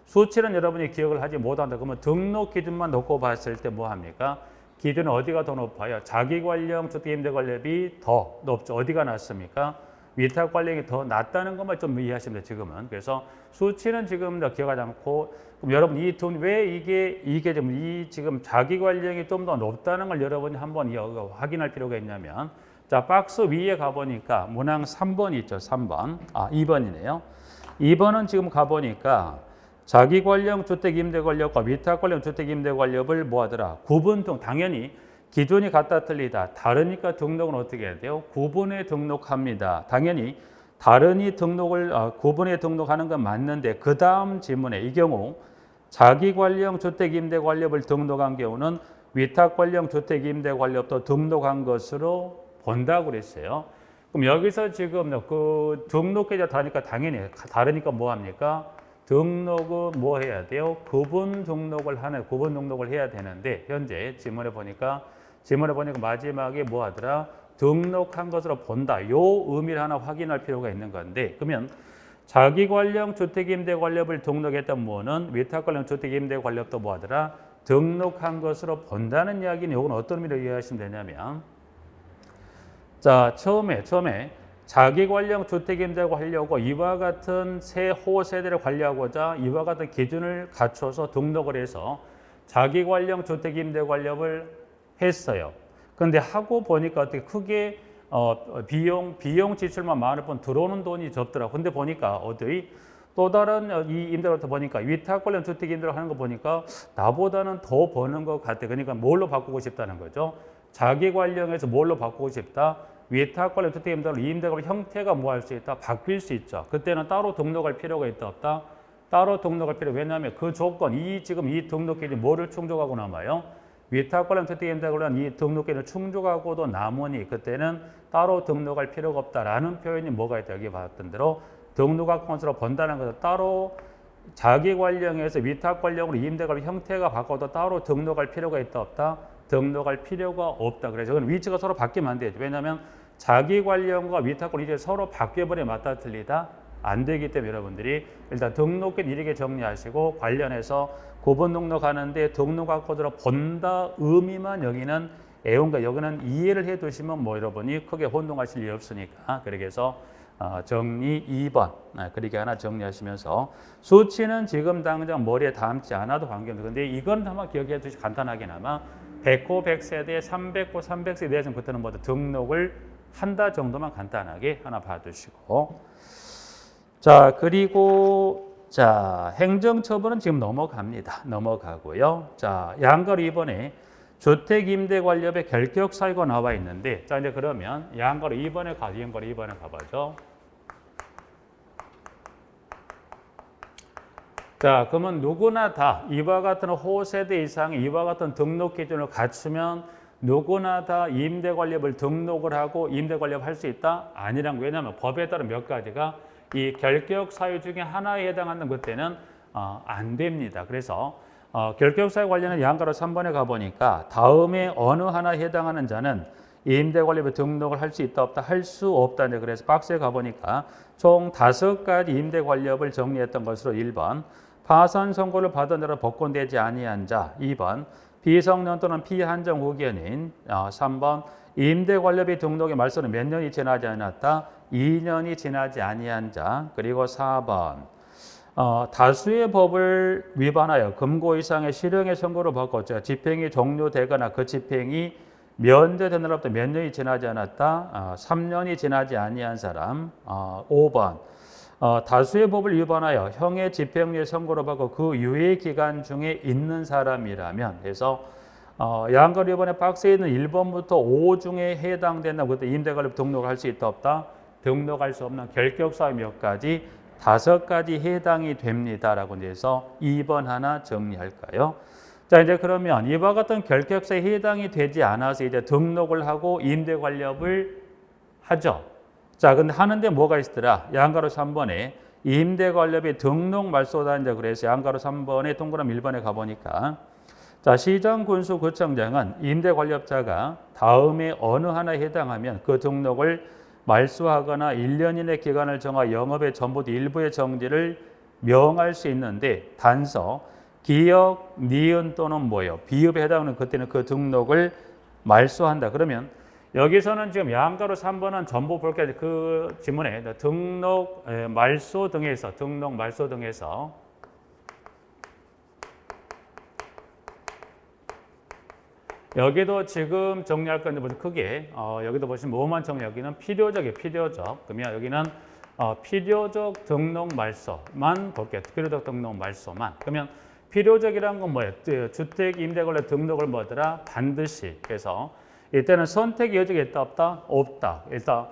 수치는 여러분이 기억을 하지 못한다. 그러면 등록 기준만 놓고 봤을 때 뭐 합니까? 기준은 어디가 더 높아요? 자기관리형 주택임대관리업이 더 높죠. 어디가 낮습니까? 위탁관리형이 더 낮다는 것만 좀 이해하시면 돼요. 지금은. 그래서 수치는 지금 기억하지 않고 그럼 여러분 이 돈 왜 이게 좀 이 지금 자기관리형이 좀 더 높다는 걸 여러분이 한번 확인할 필요가 있냐면 자 박스 위에 가보니까 문항 3번 있죠. 3번. 2번이네요. 2번은 지금 가보니까 자기관리형 주택임대관리업과 위탁관리형 주택임대관리업을 뭐하더라? 구분 등 당연히 기준이 같다 틀리다. 다르니까 등록은 어떻게 해야 돼요? 구분에 등록합니다. 당연히 다르니 등록을 구분에 등록하는 건 맞는데 그 다음 질문에 이 경우 자기관리형 주택임대관리업을 등록한 경우는 위탁관리형 주택임대관리업도 등록한 것으로 본다고 그랬어요. 그럼 여기서 지금 그 등록 계좌 다르니까 당연히 다르니까 뭐 합니까? 등록은 뭐 해야 돼요? 구분 등록을 해야 되는데 현재 지문에 보니까 마지막에 뭐 하더라? 등록한 것으로 본다. 요 의미를 하나 확인할 필요가 있는 건데 그러면 자기관리형 주택임대관리업을 등록했던 뭐는 위탁관리형 주택임대관리업도 뭐 하더라? 등록한 것으로 본다는 이야기는 이건 어떤 의미로 이해하시면 되냐면 자 처음에 자기관리형 주택임대를 하려고 이와 같은 새 호세대를 관리하고자 이와 같은 기준을 갖춰서 등록을 해서 자기관리형 주택임대관리업을 했어요. 그런데 하고 보니까 어떻게 크게 비용 지출만 많을 뿐 들어오는 돈이 적더라고. 근데 보니까 또 다른 이 임대료부터 보니까 위탁 관련 주택 임대료 하는 거 보니까 나보다는 더 버는 것 같아. 그러니까 뭘로 바꾸고 싶다는 거죠. 자기 관련해서 뭘로 바꾸고 싶다. 위탁 관련 주택 임대료 임대료 형태가 뭐 할 수 있다. 바뀔 수 있죠. 그때는 따로 등록할 필요가 있다 없다. 따로 등록할 필요. 왜냐하면 그 조건 지금 이 등록기준이 뭐를 충족하고 남아요. 위탁 관련 주택 임대료에 관한 이 등록기준을 충족하고도 남으니 그때는 따로 등록할 필요가 없다라는 표현이 뭐가 있다. 여기 봤던 대로 등록할 건수로 본다는 것은 따로 자기 관령에서 위탁 관령으로 임대관 형태가 바꿔도 따로 등록할 필요가 있다 없다? 등록할 필요가 없다. 그래서 그건 위치가 서로 바뀌면 안 되죠. 왜냐하면 자기 관령과 위탁 관령 이제 서로 바뀌어버려 맞다 틀리다 안 되기 때문에 여러분들이 일단 등록은 이렇게 정리하시고 관련해서 구분 등록하는데 등록할 것으로 본다 의미만 여기는 애용과 여기는 이해를 해 두시면 뭐 여러분이 크게 혼동하실 일 없으니까 그래서 정리 2번. 그렇게 하나 정리하시면서 수치는 지금 당장 머리에 담지 않아도 관계없는데 근데 이건 한번 기억해 두시 간단하게나마 100호 100세대 300호 300세대 대해서부터는 모두 등록을 한다 정도만 간단하게 하나 봐두시고 자 그리고 자 행정처분은 지금 넘어가고요. 자 양가로 이번에 주택임대관리업의 결격사유가 나와 있는데 자 이제 그러면 양가로 2번에 가보죠. 자 그러면 누구나 다 이와 같은 호세대 이상의 이와 같은 등록 기준을 갖추면 누구나 다 임대관리업을 등록을 하고 임대관리업 할 수 있다? 아니란 거. 왜냐하면 법에 따른 몇 가지가 이 결격 사유 중에 하나에 해당하는 그때는 안 됩니다. 그래서 결격 사유 관련한 양가로 3번에 가보니까 다음에 어느 하나에 해당하는 자는 임대관리업에 등록을 할 수 있다 없다? 할 수 없다. 그래서 박스에 가보니까 총 5가지 임대관리업을 정리했던 것으로 1번 파산 선고를 받은 자로 복권되지 아니한 자 2번 비성년 또는 피한정 후견인 3번 임대관리업의 등록의 말소는 몇 년이 지나지 않았다? 2년이 지나지 아니한 자 그리고 4번 다수의 법을 위반하여 금고 이상의 실형의 선고를 받고 집행이 종료되거나 그 집행이 면제된 날로부터 몇 년이 지나지 않았다? 3년이 지나지 아니한 사람 5번 다수의 법을 위반하여 형의 집행유예 선고를 받고 그 유예 기간 중에 있는 사람이라면 그래서 양가로 이번에 박스에 있는 1번부터 5 중에 해당된다. 그때 임대관리업 등록할 수 있다 없다? 등록할 수 없는 결격사유 몇 가지? 5가지 해당이 됩니다라고 해서 2번 하나 정리할까요? 자 이제 그러면 이와 같은 결격사에 해당이 되지 않아서 이제 등록을 하고 임대관리업을 하죠. 자, 근데 하는데 뭐가 있더라? 양가로 3번에 임대관리업의 등록 말소다. 이제 그래서 양가로 3번에 동그라미 1번에 가보니까 자, 시장군수구청장은 임대관리업자가 다음에 어느 하나에 해당하면 그 등록을 말소하거나 1년 이내 기간을 정하 영업의 전부 일부의 정지를 명할 수 있는데 단서, 기역, 니은 또는 뭐예요? 비읍에 해당하는 그때는 그 등록을 말소한다. 그러면 여기서는 지금 양가로 3번은 전부 볼게 그 지문에 등록 말소 등에서 여기도 지금 정리할 건데 크게 여기도 보시면 뭐만 정리 여기는 필요적이에요. 필요적. 그러면 여기는 필요적 등록 말소만 볼게요. 필요적 등록 말소만. 그러면 필요적이라는 건 뭐예요? 주택 임대관리 등록을 뭐더라? 반드시. 그래서 이때는 선택의 여지가 있다 없다? 없다. 일단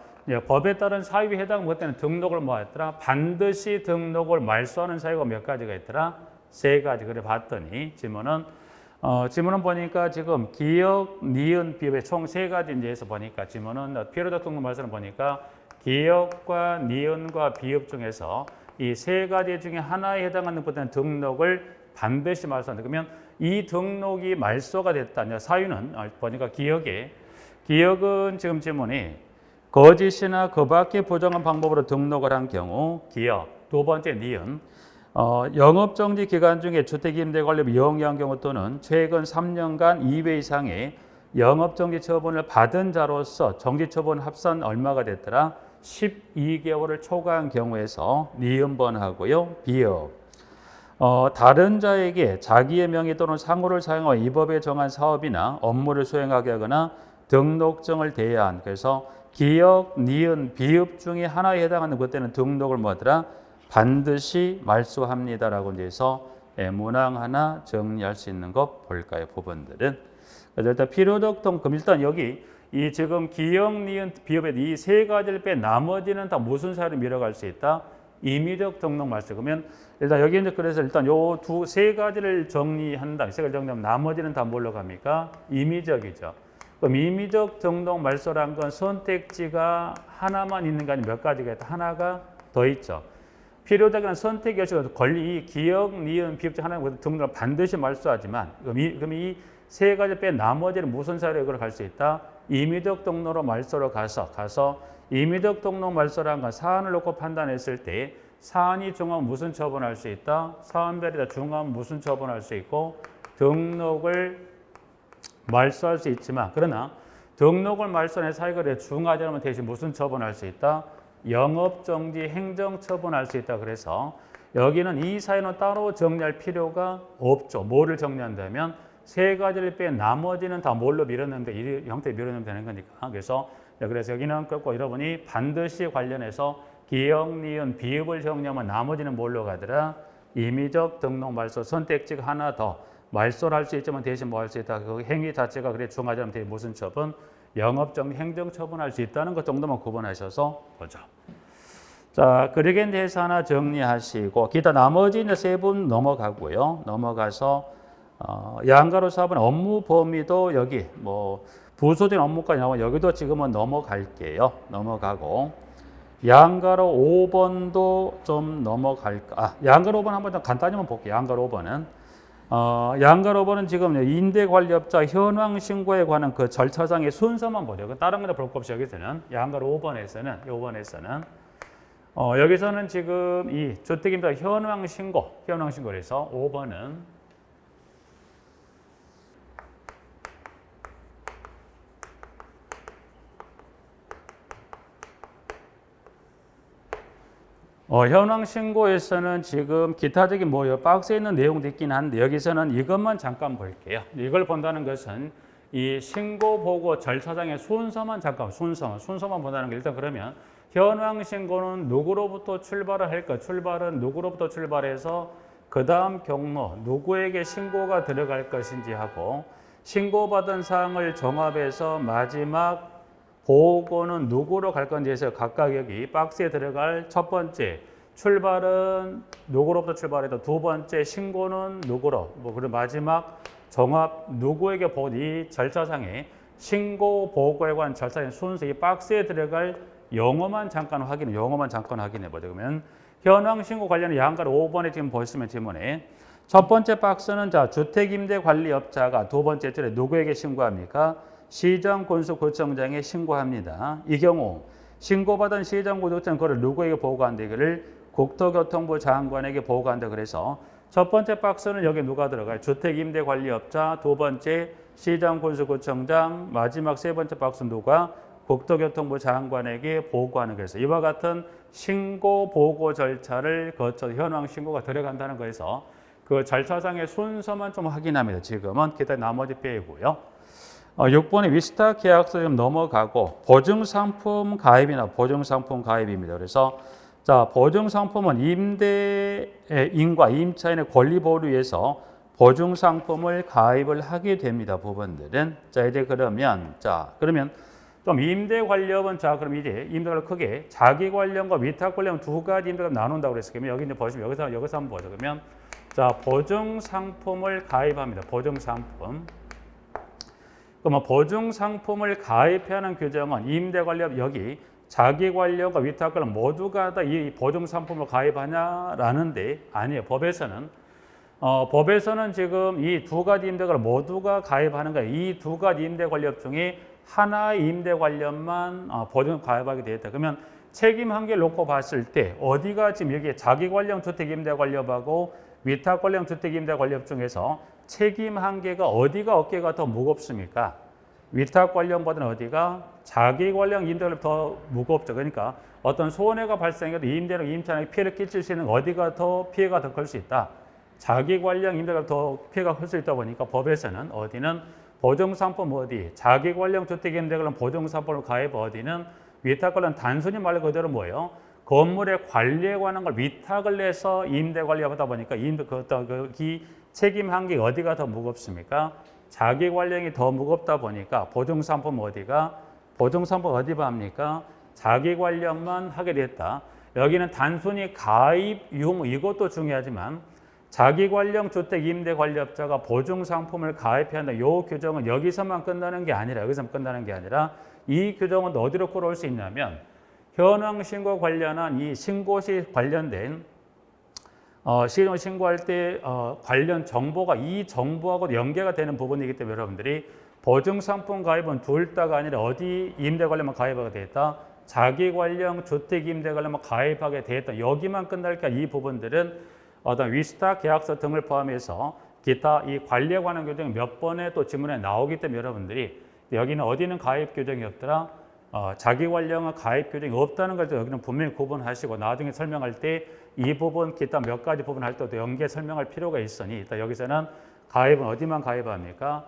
법에 따른 사유에 해당하는 그때는 등록을 뭐 했더라? 반드시 등록을 말소하는 사유가 몇 가지가 있더라? 3가지. 그래 봤더니 지문은 보니까 지금 기역, 니은, 비읍의 총 3가지 이제 해서 보니까 지문은 필요적 등록 말소는 보니까 기역과 니은과 비읍 중에서 이 3가지 중에 하나에 해당하는 것들은 등록을 반드시 말소한다. 그러면 이 등록이 말소가 됐다. 사유는 보니까 기역은 지금 지문이 거짓이나 그 밖의 부정한 방법으로 등록을 한 경우 기역. 2번째 니은 영업정지 기간 중에 주택임대관리업 영위한 경우 또는 최근 3년간 2회 이상의 영업정지 처분을 받은 자로서 정지처분 합산 얼마가 됐더라? 12개월을 초과한 경우에서 니은번 하고요. 비읍. 다른 자에게 자기의 명의 또는 상호를 사용하여 이 법에 정한 사업이나 업무를 수행하게 하거나 등록증을 대여한 그래서 기역, 니은, 비읍 중에 하나에 해당하는 그때는 등록을 뭐더라? 반드시 말소합니다라고 해서 문항 하나 정리할 수 있는 것 볼까요? 부분들은. 그래서 일단 필요적 등록 그럼 일단 여기 이 지금 기역, 니은, 비읍의 이 3가지를 빼 나머지는 다 무슨 사유로 밀어갈 수 있다? 임의적 등록 말소. 그러면 일단 여기 이제 그래서 일단 요 3가지를 정리한다. 3가지 정리하면 나머지는 다 뭘로 갑니까? 임의적이죠. 그럼 임의적 등록 말소란 건 선택지가 하나만 있는 게 아니라 몇 가지가 있다. 하나가 더 있죠. 필요적인 선택 여지가 권리, 이 기역, 니은, 비읍 중 하나는 등록을 반드시 말소하지만 그럼 이 3가지 빼 나머지는 무슨 사유로 이걸 갈 수 있다? 임의적 등록으로 말소로 가서 임의적 등록 말소라는 건 사안을 놓고 판단했을 때 사안이 중하면 무슨 처분할 수 있다? 사안별이다 중하면 무슨 처분할 수 있고 등록을 말소할 수 있지만 그러나 등록을 말소한 사유가 중하지 않으면 대신 무슨 처분할 수 있다? 영업정지 행정처분할 수 있다. 그래서 여기는 이 사유는 따로 정리할 필요가 없죠. 뭐를 정리한다면 세 가지를 빼 나머지는 다 뭘로 밀어넣으면 돼. 이 형태에 밀어넣으면 되는 거니까. 그래서 여기는 꼭 여러분이 반드시 관련해서 기역, 니은, 비읍을 정리하면 나머지는 뭘로 가더라? 임의적 등록 말소 선택지가 하나 더 말소를 할 수 있지만 대신 뭐 할 수 있다. 그 행위 자체가 그래 중하자면 되게 무슨 처분? 영업정지 행정처분할 수 있다는 것 정도만 구분하셔서 보죠. 자, 그러게 대해서 하나 정리하시고 기타 나머지 이제 세 분 넘어가고요. 넘어가서 양가로 사업은 업무 범위도 여기 뭐 부수적인 업무까지 나오면 여기도 지금은 넘어갈게요. 넘어가고 양가로 5번도 좀 넘어갈까? 양가로 5번 한번 좀 간단히만 볼게요. 양가로 5번은 양가로 5번은 지금 임대관리업자 현황 신고에 관한 그 절차상의 순서만 보죠. 다른 거는 볼 거 없이 여기서는 양가로 5번에서는 여기서는 지금 이 주택임대 현황 신고에서 5번은 현황 신고에서는 지금 기타적인 박스에 있는 내용도 있긴 한데 여기서는 이것만 잠깐 볼게요. 이걸 본다는 것은 이 신고 보고 절차상의 순서만 순서만 본다는 게 일단 그러면 현황 신고는 누구로부터 출발을 할까? 출발은 누구로부터 출발해서 그 다음 경로 누구에게 신고가 들어갈 것인지 하고 신고받은 사항을 종합해서 마지막 보고는 누구로 갈 건지 해서 각각 여기 박스에 들어갈 첫 번째 출발은 누구로부터 출발해도 두 번째 신고는 누구로 그리고 마지막 종합 누구에게 이 절차상에 신고 보고에 관한 절차의 순서 이 박스에 들어갈 용어만 잠깐 확인해 보죠. 그러면 현황 신고 관련한 양가로 5번에 지금 보시면 지문에 첫 번째 박스는 자 주택임대관리업자가 두 번째 줄에 누구에게 신고합니까? 시정군수구청장에 신고합니다. 이 경우 신고받은 시정군수구청은 그걸 누구에게 보고한다? 이거를 국토교통부 장관에게 보고한다. 그래서 첫 번째 박스는 여기 누가 들어가요? 주택임대관리업자, 두 번째 시정군수구청장, 마지막 세 번째 박스 누가? 국토교통부 장관에게 보고하는 거에서 이와 같은 신고 보고 절차를 거쳐 현황 신고가 들어간다는 거에서 그 절차상의 순서만 좀 확인합니다. 지금은 기타 나머지 빼고요. 6번에 위스타 계약서 좀 넘어가고 보증상품 가입입니다. 그래서 자 보증상품은 임대인과 임차인의 권리 보호를 위해서 보증상품을 가입을 하게 됩니다. 부분들은 자 이제 그러면 좀 임대 관리업은 그럼 이제 임대관리 크게 자기 관련과 위탁 관련 두 가지 임대가 나눈다고 그랬어요. 그러면 여기 이제 보시면 여기서 한번 보죠. 그러면 자 보증상품을 가입합니다. 보증상품. 그럼 보증상품을 가입해야 하는 규정은 임대관리업 여기 자기 관련과 위탁 관련 모두가 다 이 보증상품을 가입하냐라는데 아니에요. 법에서는 지금 이 두 가지 임대관리 모두가 가입하는 거예요. 이 두 가지 임대관리업 중에 하나의 임대관리업만 보증 가입하게 되었다. 그러면 책임 한계를 놓고 봤을 때 어디가 지금 여기 자기 관련 주택 임대관리업하고 위탁 관련 주택 임대관리업 중에서 책임 한계가 어디가 어깨가 더 무겁습니까? 위탁 관련보다는 어디가 자기 관련 임대관리업 더 무겁죠. 그러니까 어떤 손해가 발생해도 임대인과 임차인에게 피해를 끼칠 수 있는 어디가 더 피해가 더 클 수 있다. 자기 관련 임대관리업 더 피해가 클 수 있다 보니까 법에서는 어디는 보증상품 어디, 자기 관련 주택 임대관련 보증상품을 가입 어디는 위탁 관련 단순히 말 그대로 뭐예요? 건물의 관리에 관한 걸 위탁을 해서 임대 관리하다 보니까 이 책임 한계가 어디가 더 무겁습니까? 자기 관련이 더 무겁다 보니까 보증상품 어디 합니까? 자기 관련만 하게 됐다. 여기는 단순히 가입 유무 이것도 중요하지만 자기 관련 주택 임대 관리업자가 보증 상품을 가입해야 한다. 이 규정은 여기서만 끝나는 게 아니라 이 규정은 어디로 끌어올 수 있냐면 현황 신고 관련한 이 신고시 관련된 시정 신고할 때 관련 정보가 이 정보하고 연계가 되는 부분이기 때문에 여러분들이 보증 상품 가입은 둘 다가 아니라 어디 임대 관련만 가입하게 되었다. 자기 관련 주택 임대 관련만 가입하게 되었다. 여기만 끝날까 이 부분들은 어떤 위스타 계약서 등을 포함해서 기타 이 관리에 관한 규정이 몇 번에 또 지문에 나오기 때문에 여러분들이 여기는 어디는 가입 규정이 없더라. 자기 관리형은 가입 규정이 없다는 걸 여기는 분명히 구분하시고 나중에 설명할 때 이 부분 기타 몇 가지 부분 할 때도 연계 설명할 필요가 있으니 일단 여기서는 가입은 어디만 가입합니까?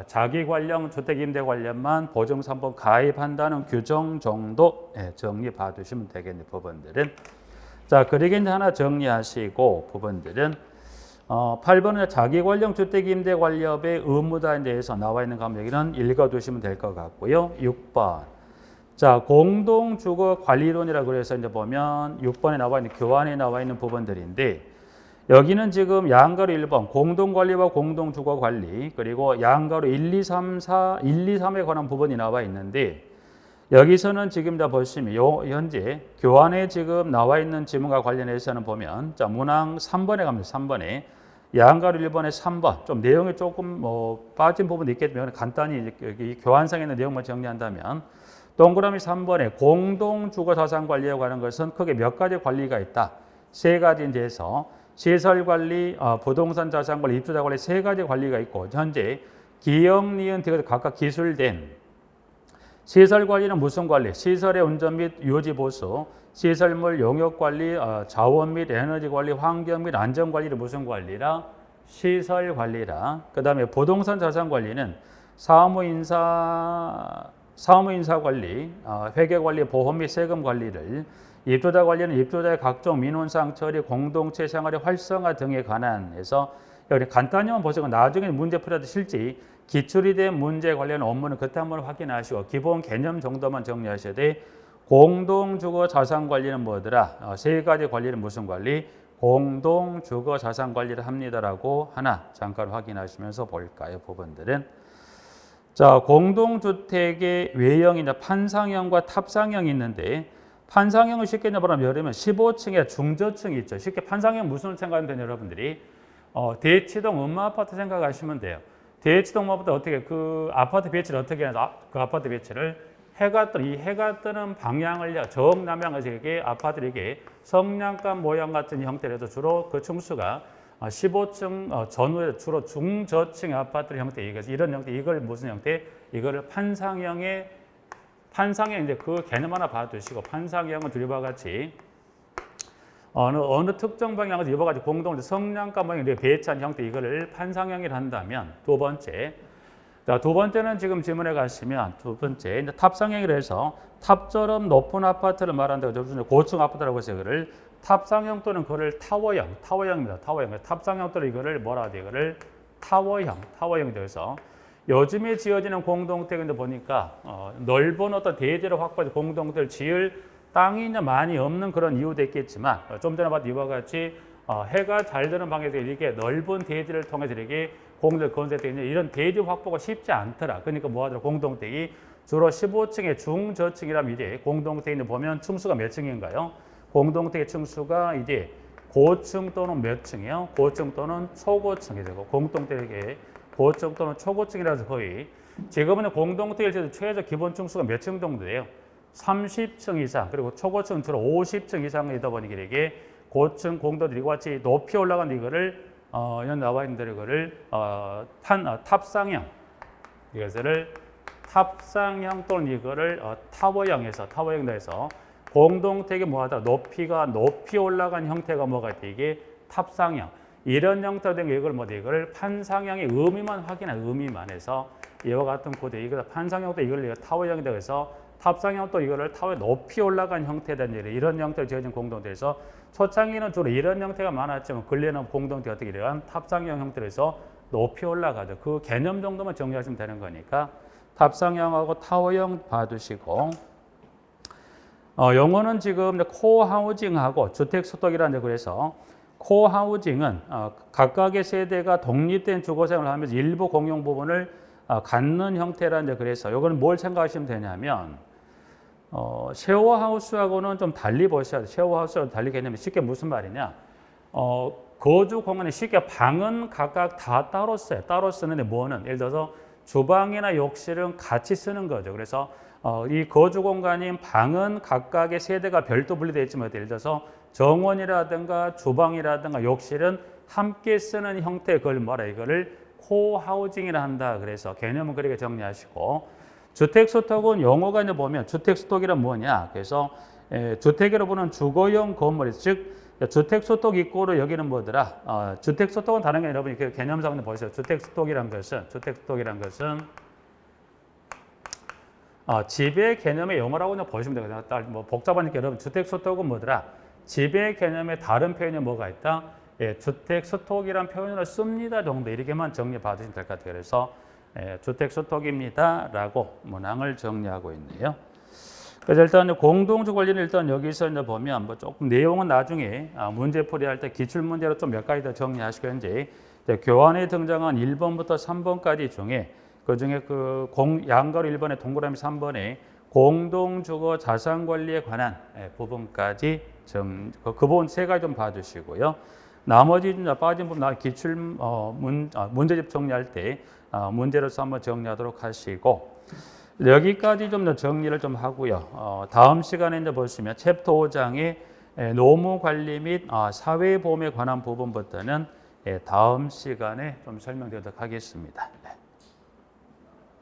자기 관련 주택임대 관련만 보증 3번 가입한다는 규정 정도 정리 봐두시면 되겠네. 부분들은 자 그리고 이제 하나 정리하시고 부분들은 8번은 자기 관련 주택임대 관리업의 의무다에 대해서 나와 있는 거 여기는 읽어두시면 될 것 같고요. 6번 자 공동주거관리론이라고 그래서 이제 보면 6번에 나와 있는 교환에 나와 있는 부분들인데 여기는 지금 양가로 1번 공동관리와 공동주거관리 그리고 양가로 1, 2, 3, 4, 1, 2, 3에 관한 부분이 나와 있는데 여기서는 지금 다 보시면 현재 교환에 지금 나와 있는 지문과 관련해서는 보면 자 문항 3번에 갑니다. 3번에 양가로 1번에 3번 좀 내용이 조금 빠진 부분도 있겠지만 간단히 여기 교환상에 있는 내용만 정리한다면 동그라미 3번에 공동주거자산관리에 관한 것은 크게 몇 가지 관리가 있다. 세 가지인데 해서 시설관리, 부동산 자산관리, 입주자관리 세 가지 관리가 있고 현재 기역, 니은, 디귿 각각 기술된 시설관리는 무슨 관리? 시설의 운전 및 유지 보수, 시설물 용역관리, 자원 및 에너지관리, 환경 및 안전관리를 무슨 관리라? 시설관리라. 그 다음에 부동산 자산관리는 사무인사관리, 회계관리, 보험 및 세금 관리를 입주자 관리는 입주자의 각종 민원사항 처리, 공동체 생활의 활성화 등에 관한해서 여기 간단히만 보시고 나중에 문제 풀어도 실제 기출이 된 문제 관련 업무는 그때 한번 확인하시고 기본 개념 정도만 정리하셔야 돼. 공동주거 자산관리는 뭐더라? 세 가지 관리는 무슨 관리? 공동주거 자산관리를 합니다라고 하나 잠깐 확인하시면서 볼까요? 부분들은 자, 공동주택의 외형이나 판상형과 탑상형이 있는데 판상형을 쉽게 말하면 여러분 15층에 중저층이 있죠. 쉽게 판상형 무슨 생각하면 되냐 여러분들이 대치동 음마아파트 생각하시면 돼요. 대치동 음마아파트 어떻게 그 아파트 배치를 어떻게 하냐? 그 아파트 배치를 해가 뜨는 방향을 정남향에서 이렇게 아파트에게 성냥감 모양 같은 형태로 해서 주로 그 층수가 15층 전후에 주로 중저층 아파트 형태 이런 형태 이걸 무슨 형태? 이거를 판상형 이제 그 개념 하나 봐두시고 판상형은 이와 같이 어느 특정 방향에서 이와 같이 공동 성냥감 모양 배치한 형태 이거를 판상형이라 한다면 두 번째. 자, 두 번째는 지금 질문에 가시면 두 번째 이제 탑상형이라 해서 탑처럼 높은 아파트를 말한다고 고층 아파트라고 해서 이거를 탑상형 또는 그걸 타워형입니다. 타워형. 탑상형 또는 이거를 뭐라 하죠? 이거를 타워형이 되어서 요즘에 지어지는 공동택인데 보니까 넓은 어떤 대지를 확보해서 공동택을 지을 땅이 많이 없는 그런 이유도 있겠지만 좀 전에 봤던 이와 같이 해가 잘 드는 방에서 이렇게 넓은 대지를 통해서 이렇게 공동택 건설되어 있는 이런 대지 확보가 쉽지 않더라. 그러니까 뭐하더라? 공동택이 주로 15층의 중저층이라면 이제 공동택인데 보면 층수가 몇 층인가요? 공동택의 층수가 이제 고층 또는 몇 층이요? 고층 또는 초고층이 되고 공동택의 고층 또는 초고층이라서 거의 지금은 공동택일 최저 기본 층수가 몇 층 정도 돼요? 30층 이상 그리고 초고층은 주로 50층 이상이다 보니까 이게 고층 공동택이 같이 높이 올라간 이거를 여기 나와 있는 대로 이거를 탑상형 이것을 탑상형 또는 이거를 타워형에서 공동택이 뭐하다 높이가 높이 올라간 형태가 뭐가 있다 이게 탑상형 이런 형태로 된 이걸 이거를 판상형의 의미만 확인한 의미만 해서 이와 같은 코드 이거 판상형도 이걸 타워형이 되어서 탑상형 또 이거를 타워에 높이 올라간 형태된 이런 형태로 지어진 공동택에서 초창기는 주로 이런 형태가 많았지만 근래는 공동택이 어떻게 이러한 탑상형 형태로 해서 높이 올라가죠. 그 개념 정도만 정리하시면 되는 거니까 탑상형하고 타워형 봐두시고 용어는 지금 코하우징하고 주택소득이라는 그래서 코하우징은 각각의 세대가 독립된 주거생활을 하면서 일부 공용 부분을 갖는 형태라는 그래서 이거는 뭘 생각하시면 되냐면 쉐어하우스하고는 좀 달리 보셔야 돼요. 쉐어하우스하고 달리 개념이 쉽게 무슨 말이냐 거주 공간이 쉽게 방은 각각 다 따로 써요. 따로 쓰는데 뭐는 예를 들어서 주방이나 욕실은 같이 쓰는 거죠. 그래서 이 거주 공간인 방은 각각의 세대가 별도 분리되어 있지만 예를 들어서 정원이라든가 주방이라든가 욕실은 함께 쓰는 형태의 그걸 뭐라 이거를 코하우징이라 한다. 그래서 개념은 그렇게 정리하시고 주택수톡은 용어가 이제 보면 주택수톡이란 뭐냐? 그래서 주택으로 보는 주거용 건물, 즉 주택수톡 이꼬르 여기는 뭐더라? 주택수톡은 다른 게 아니라 여러분이 그 개념상 한번 보세요. 주택수톡이란 것은 지배 개념의 용어라고 그냥 보시면 되거든요. 뭐 복잡하니까 여러분 주택수톡은 뭐더라? 지배 개념의 다른 표현이 뭐가 있다? 주택수톡이란 표현을 씁니다 정도 이렇게만 정리 받으시면 될 것 같아요. 그래서 주택수톡입니다라고 문항을 정리하고 있네요. 그래서 일단 공동주 권리는 일단 여기서 이제 보면 뭐 조금 내용은 나중에 문제풀이 할 때 기출 문제로 좀 몇 가지 더 정리하시겠는지 교환에 등장한 1번부터 3번까지 중에 그 중에 그 양가로 1번에 동그라미 3번에 공동주거 자산 관리에 관한 부분까지 그 부분 세 가지 좀 봐주시고요. 나머지 빠진 부분 기출 문제집 정리할 때 문제로서 한번 정리하도록 하시고 여기까지 좀 더 정리를 좀 하고요. 다음 시간에 이제 보시면 챕터 5장의 노무 관리 및 사회보험에 관한 부분부터는 다음 시간에 좀 설명드리도록 하겠습니다.